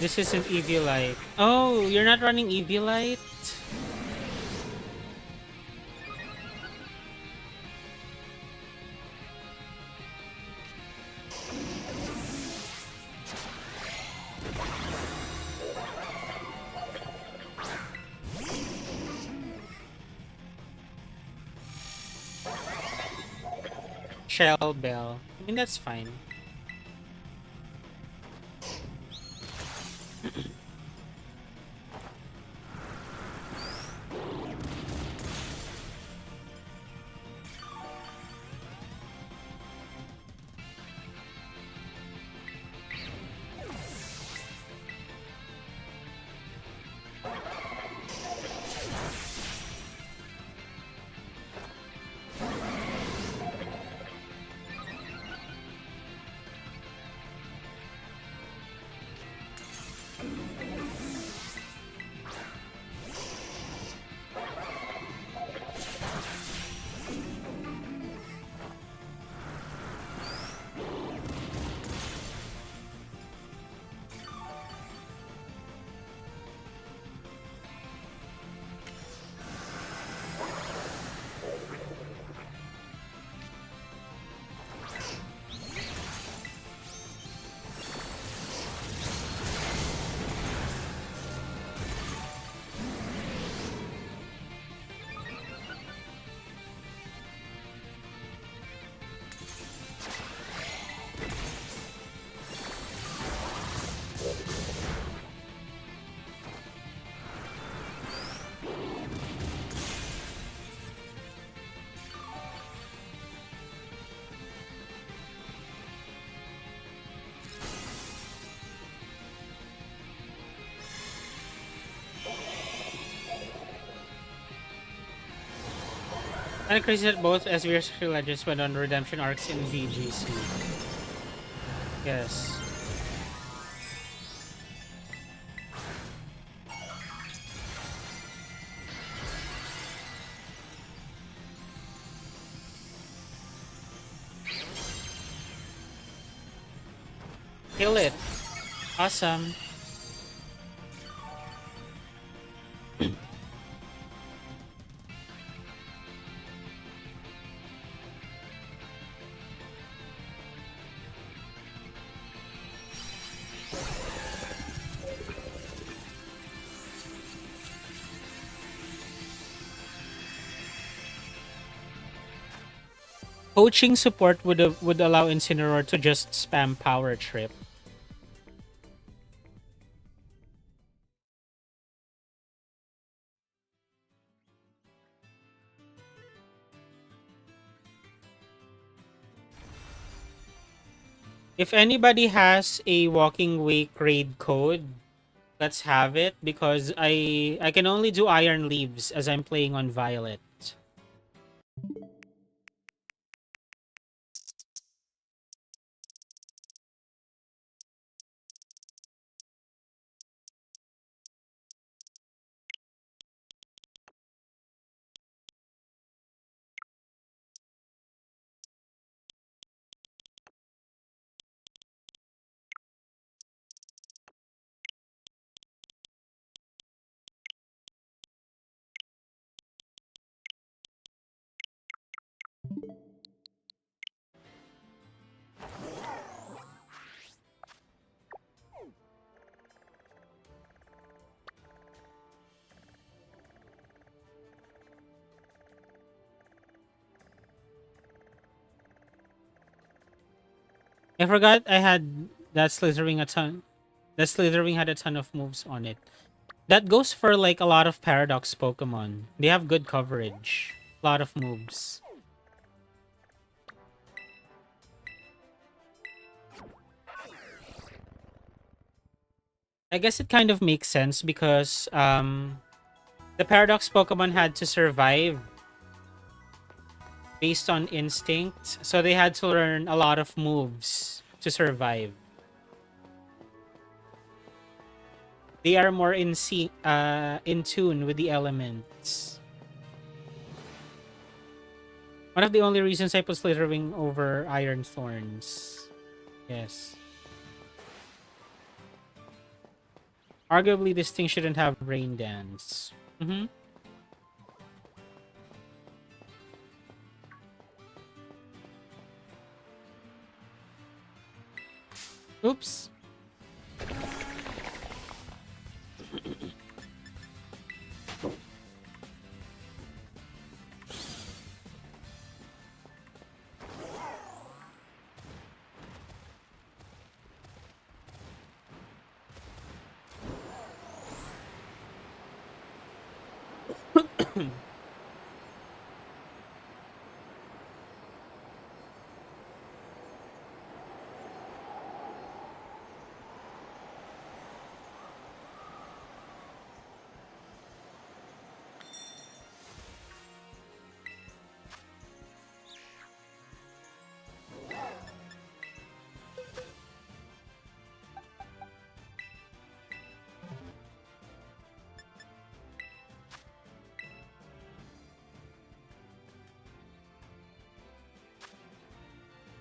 This isn't Eviolite. Oh, you're not running Eviolite? Shell Bell. I mean, that's fine. Kinda crazy that both SVS Legends went on redemption arcs in VGC. Yes. Kill it. Awesome. Poaching support would allow Incineroar to just spam Power Trip. If anybody has a Walking Wake raid code, let's have it, because I can only do Iron Leaves as I'm playing on Violet. I forgot I had that slithering a ton. That slithering had a ton of moves on it. That goes for like a lot of Paradox Pokemon. They have good coverage. A lot of moves. I guess it kind of makes sense because the Paradox Pokemon had to survive based on instinct, so they had to learn a lot of moves to survive. They are more in tune with the elements. One of the only reasons I put Slitherwing over Iron Thorns. Yes. Arguably, this thing shouldn't have Rain Dance. Mm-hmm. Oops.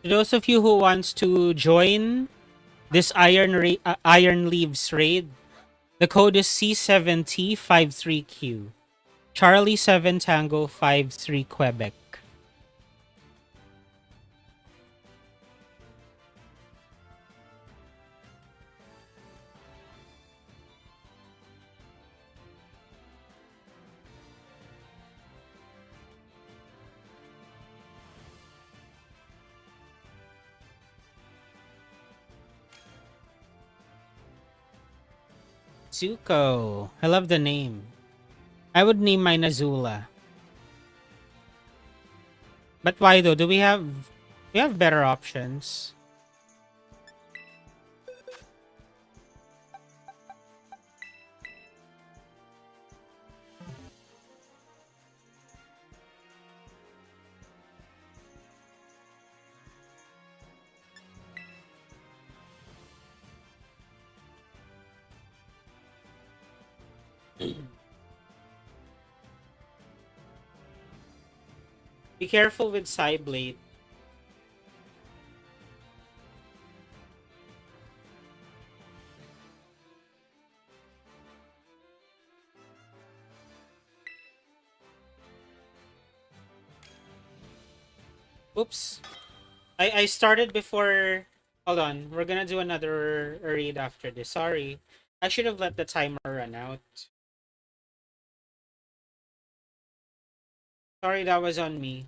To those of you who wants to join this Iron Leaves raid, the code is C7T53Q. Charlie 7 Tango 53 Quebec. Zuko. I love the name. I would name mine Azula. But why though? Do we have better options? Be careful with Psyblade. Oops. I started before. Hold on. We're gonna do another read after this. Sorry. I should have let the timer run out. Sorry, that was on me.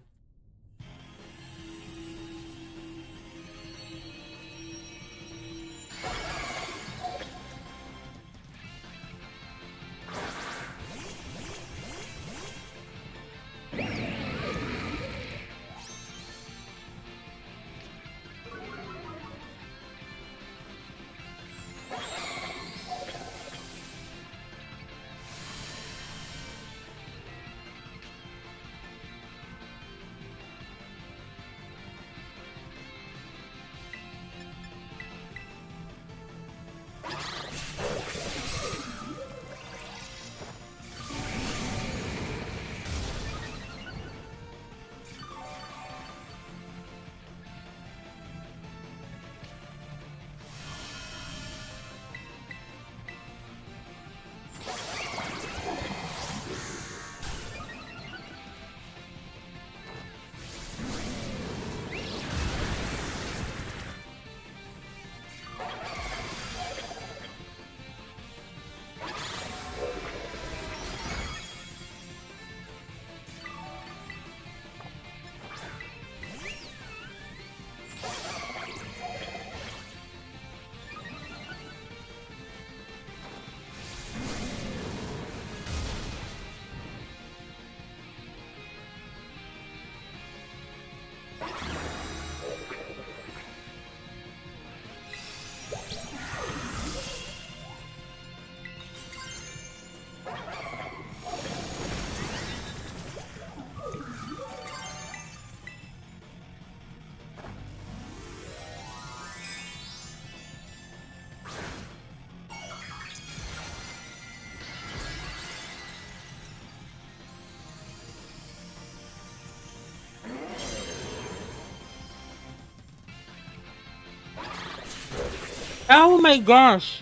Oh my gosh!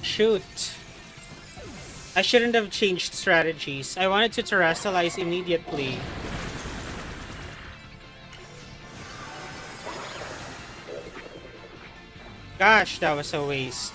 Shoot. I shouldn't have changed strategies. I wanted to terrestrialize immediately. Gosh, that was a waste.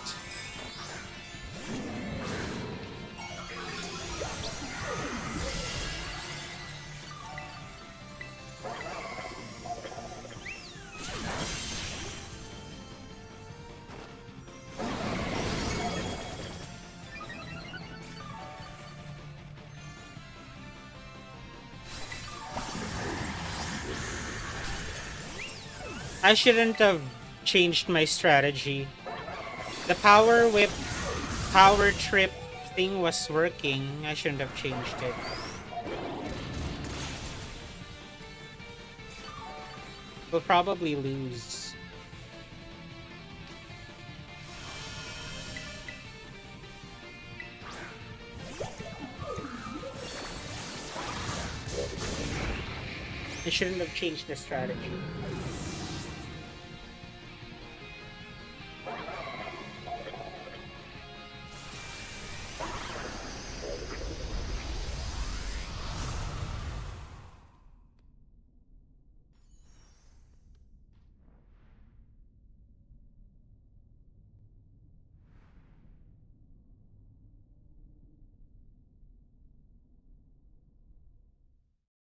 I shouldn't have changed my strategy. The power whip, power trip thing was working. I shouldn't have changed it. We'll probably lose. I shouldn't have changed the strategy.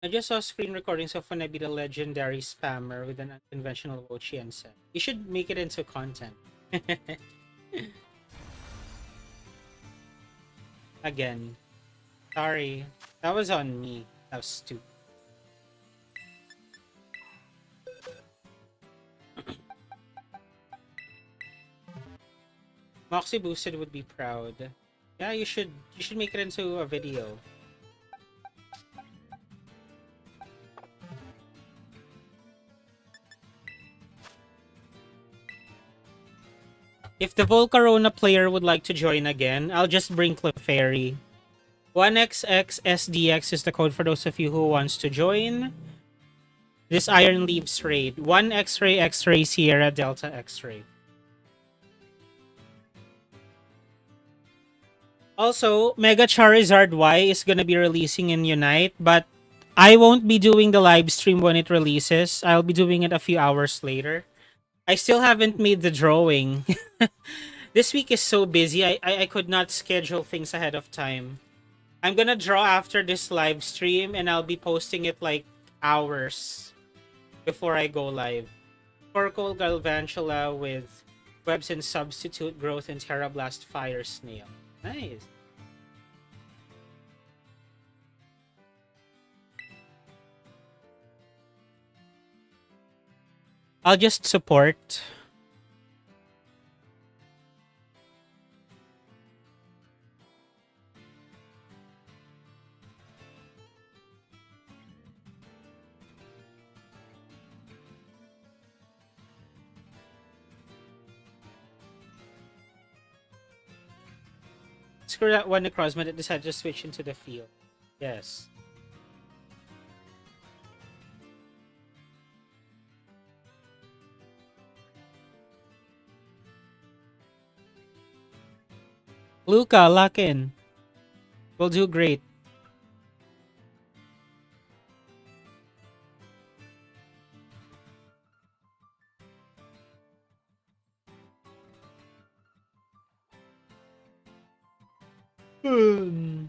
I just saw screen recordings of when I beat a legendary spammer with an unconventional Wochi and set. You should make it into content. Again. Sorry. That was on me. That was stupid. Moxie boosted would be proud. Yeah, you should make it into a video. If the Volcarona player would like to join again, I'll just bring Clefairy. 1XXSDX is the code for those of you who wants to join this Iron Leaves raid. 1 X-Ray X-Ray Sierra Delta X-Ray. Also, Mega Charizard Y is gonna be releasing in Unite, but I won't be doing the live stream when it releases. I'll be doing it a few hours later. I still haven't made the drawing. This week is so busy, I could not schedule things ahead of time. I'm gonna draw after this live stream and I'll be posting it like hours before I go live. Torkoal Galvantula with Webson Substitute Growth and Tera Blast Fire Snail. Nice. I'll just support. Screw that one Necrozma that decided to switch into the field. Yes. Luca, lock in. We'll do great. Hmm.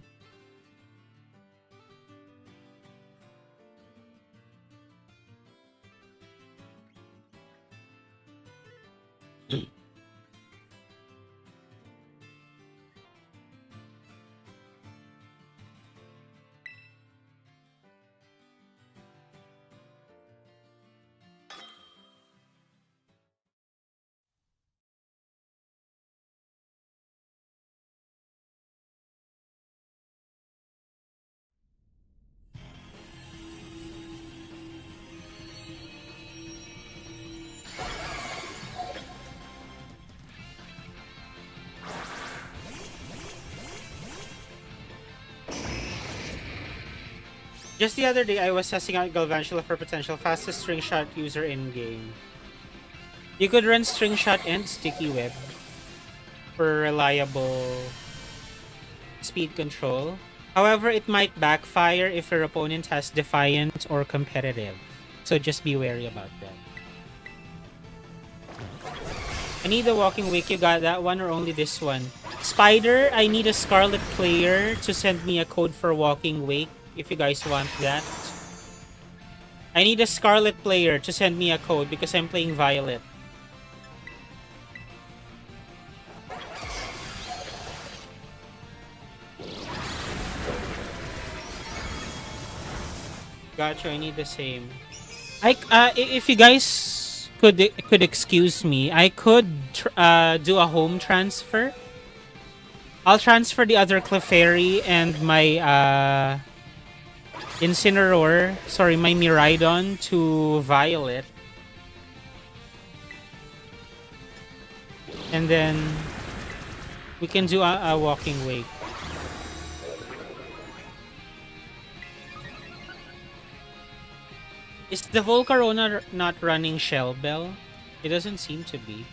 Just the other day, I was testing out Galvantula for potential fastest string shot user in game. You could run string shot and sticky web for reliable speed control. However, it might backfire if your opponent has Defiant or Competitive. So just be wary about that. I need a Walking Wake. You got that one or only this one? Spider, I need a Scarlet player to send me a code for Walking Wake if you guys want that. I need a Scarlet player to send me a code because I'm playing Violet. Gotcha, I need the same. If you guys could excuse me, I could do a home transfer. I'll transfer the other Clefairy and my Incineroar, sorry, my Miraidon to Violet. And then we can do a Walking Wake. Is the Volcarona not running Shell Bell? It doesn't seem to be.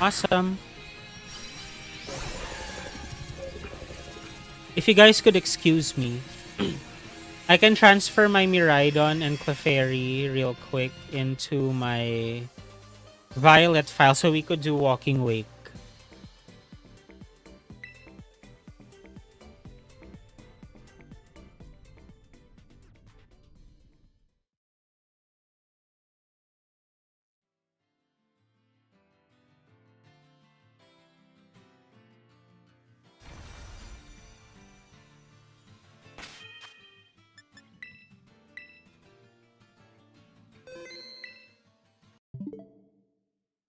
Awesome. If you guys could excuse me, I can transfer my Miraidon and Clefairy real quick into my Violet file so we could do Walking Wake.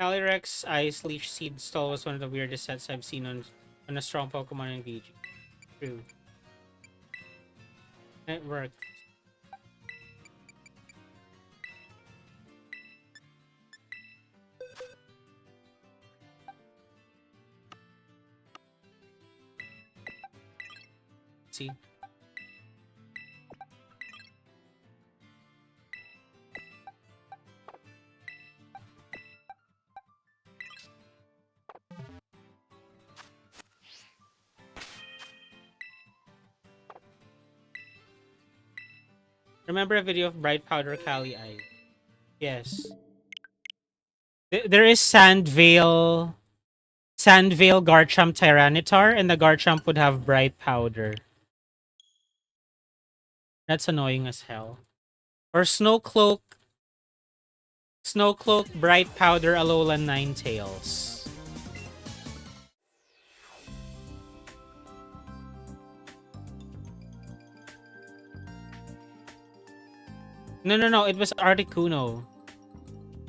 Calyrex Ice Leech Seed Stall was one of the weirdest sets I've seen on a strong Pokemon in VG. True. It worked. See? Remember a video of Bright Powder Cali Eye? Yes. There is Sandvale Garchomp Tyranitar, and the Garchomp would have Bright Powder. That's annoying as hell. Or Snowcloak, Bright Powder, Alolan Ninetales. No. It was Articuno.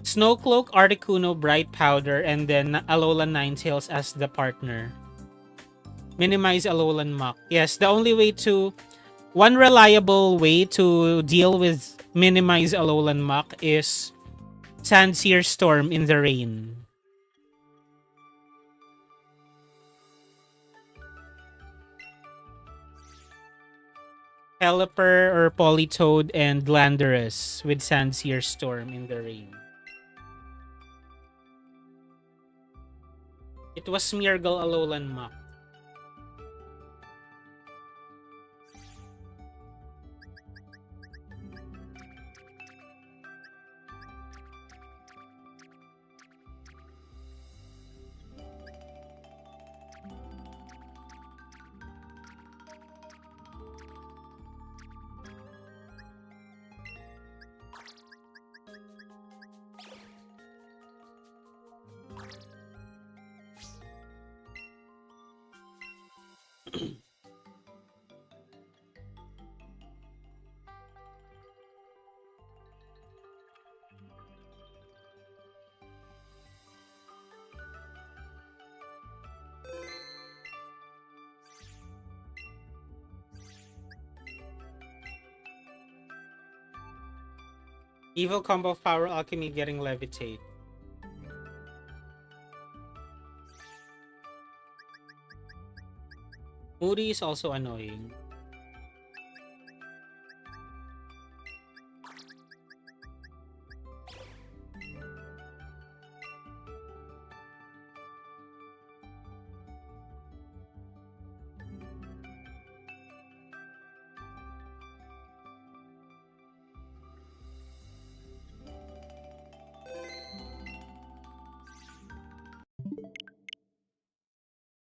Snowcloak, Articuno, Bright Powder, and then Alolan Ninetales as the partner. Minimize Alolan Mach. Yes, the only way to... One reliable way to deal with minimize Alolan Mach is Sandsear Storm in the rain. Pelipper or Politoed and Landorus with Sandsear Storm in the rain. It was Smeargle Alolan Mach. Evil combo of Power Alchemy getting Levitate. Moody is also annoying.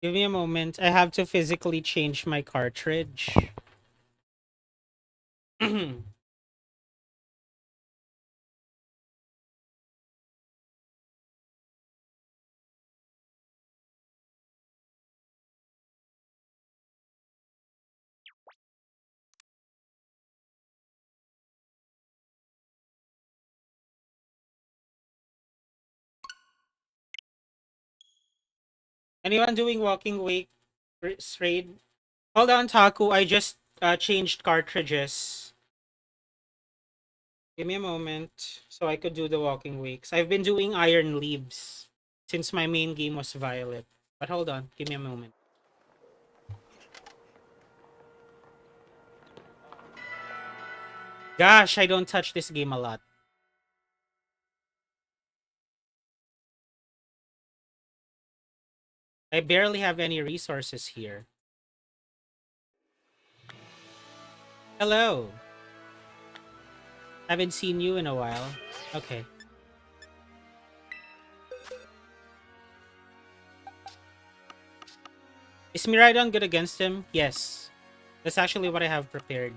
Give me a moment. I have to physically change my cartridge. Anyone doing walking wake raid? Hold on, Taku. I just changed cartridges. Give me a moment so I could do the walking wakes. I've been doing Iron Leaves since my main game was Violet. But hold on, give me a moment. Gosh, I don't touch this game a lot. I barely have any resources here. Hello. Haven't seen you in a while. Okay. Is Miraidon good against him? Yes. That's actually what I have prepared.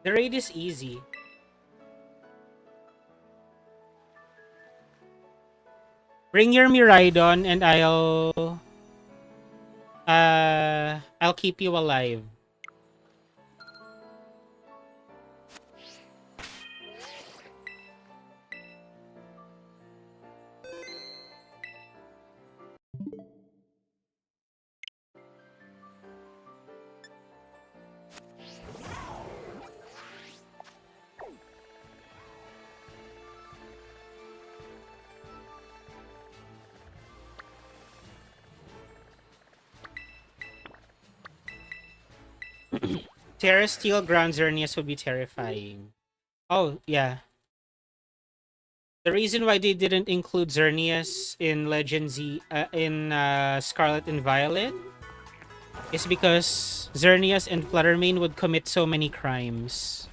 The raid is easy. Bring your Miraidon and I'll keep you alive. Terra Steel Ground Xerneas would be terrifying. Oh, yeah. The reason why they didn't include Xerneas in Legend Z, in Scarlet and Violet, is because Xerneas and Fluttermane would commit so many crimes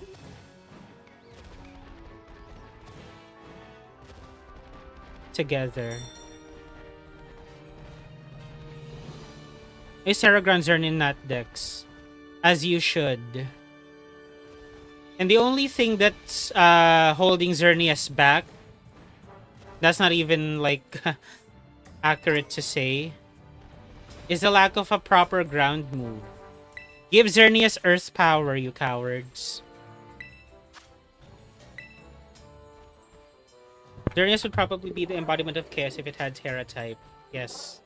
together. Is Terragran Xern in that decks? As you should. And the only thing that's holding Xerneas back, that's not even like accurate to say, is the lack of a proper ground move. Give Xerneas Earth Power, you cowards. Xerneas would probably be the embodiment of chaos if it had Tera type. Yes.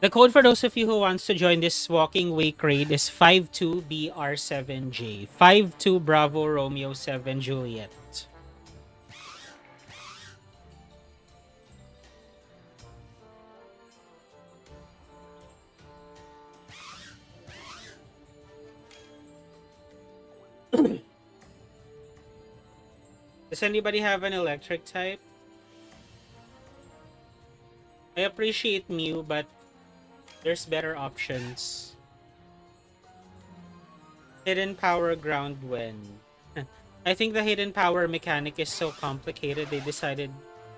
The code for those of you who wants to join this Walking Wake raid is 52BR7J. 52 Bravo Romeo 7 Juliet. Does anybody have an electric type? I appreciate Mew, but there's better options. Hidden power ground when. I think the hidden power mechanic is so complicated they decided,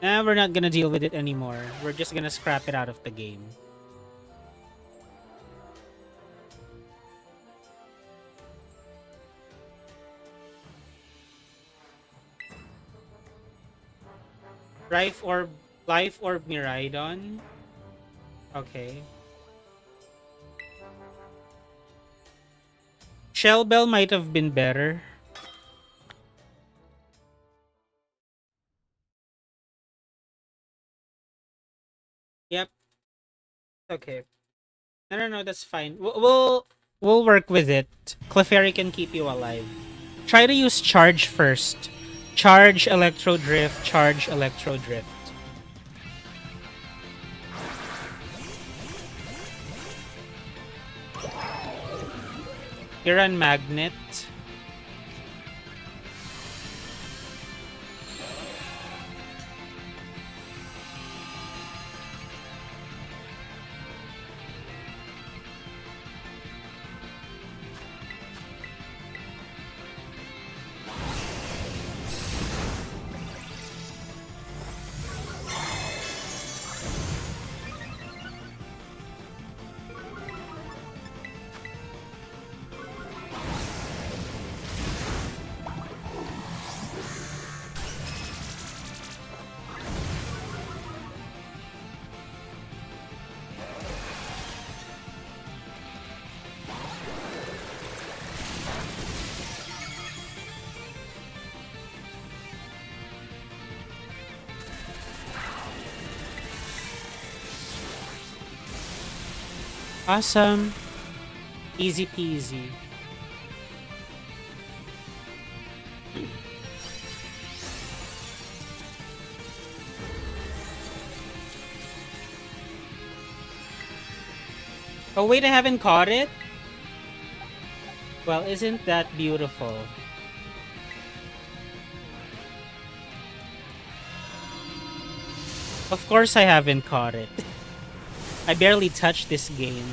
we're not gonna deal with it anymore. We're just gonna scrap it out of the game. Life Orb Miraidon? Okay. Shell Bell might have been better. Yep. Okay. No, that's fine. We'll work with it. Clefairy can keep you alive. Try to use Charge first. Charge Electro Drift, Charge Electro Drift. You're on Magnet. Awesome. Easy peasy. Oh wait, I haven't caught it? Well, isn't that beautiful? Of course I haven't caught it. I barely touched this game.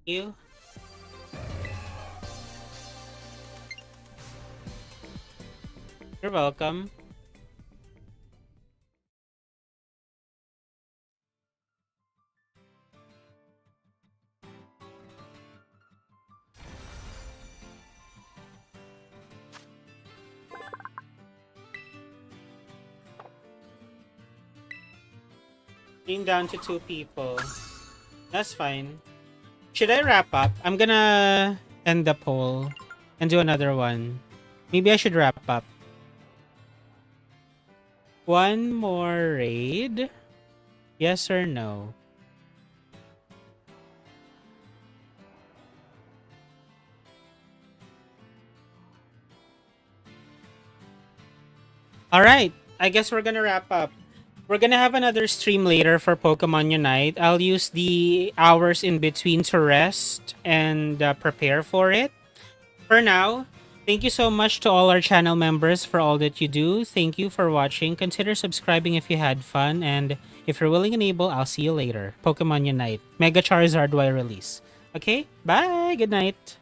You? You're welcome. Came down to 2 people. That's fine. Should I wrap up? I'm gonna end the poll and do another one. Maybe I should wrap up. One more raid? Yes or no? All right. I guess we're gonna wrap up. We're gonna have another stream later for Pokemon Unite. I'll use the hours in between to rest and prepare for it. For now, thank you so much to all our channel members for all that you do. Thank you for watching. Consider subscribing if you had fun. And if you're willing and able, I'll see you later. Pokemon Unite. Mega Charizard Y release. Okay? Bye. Good night.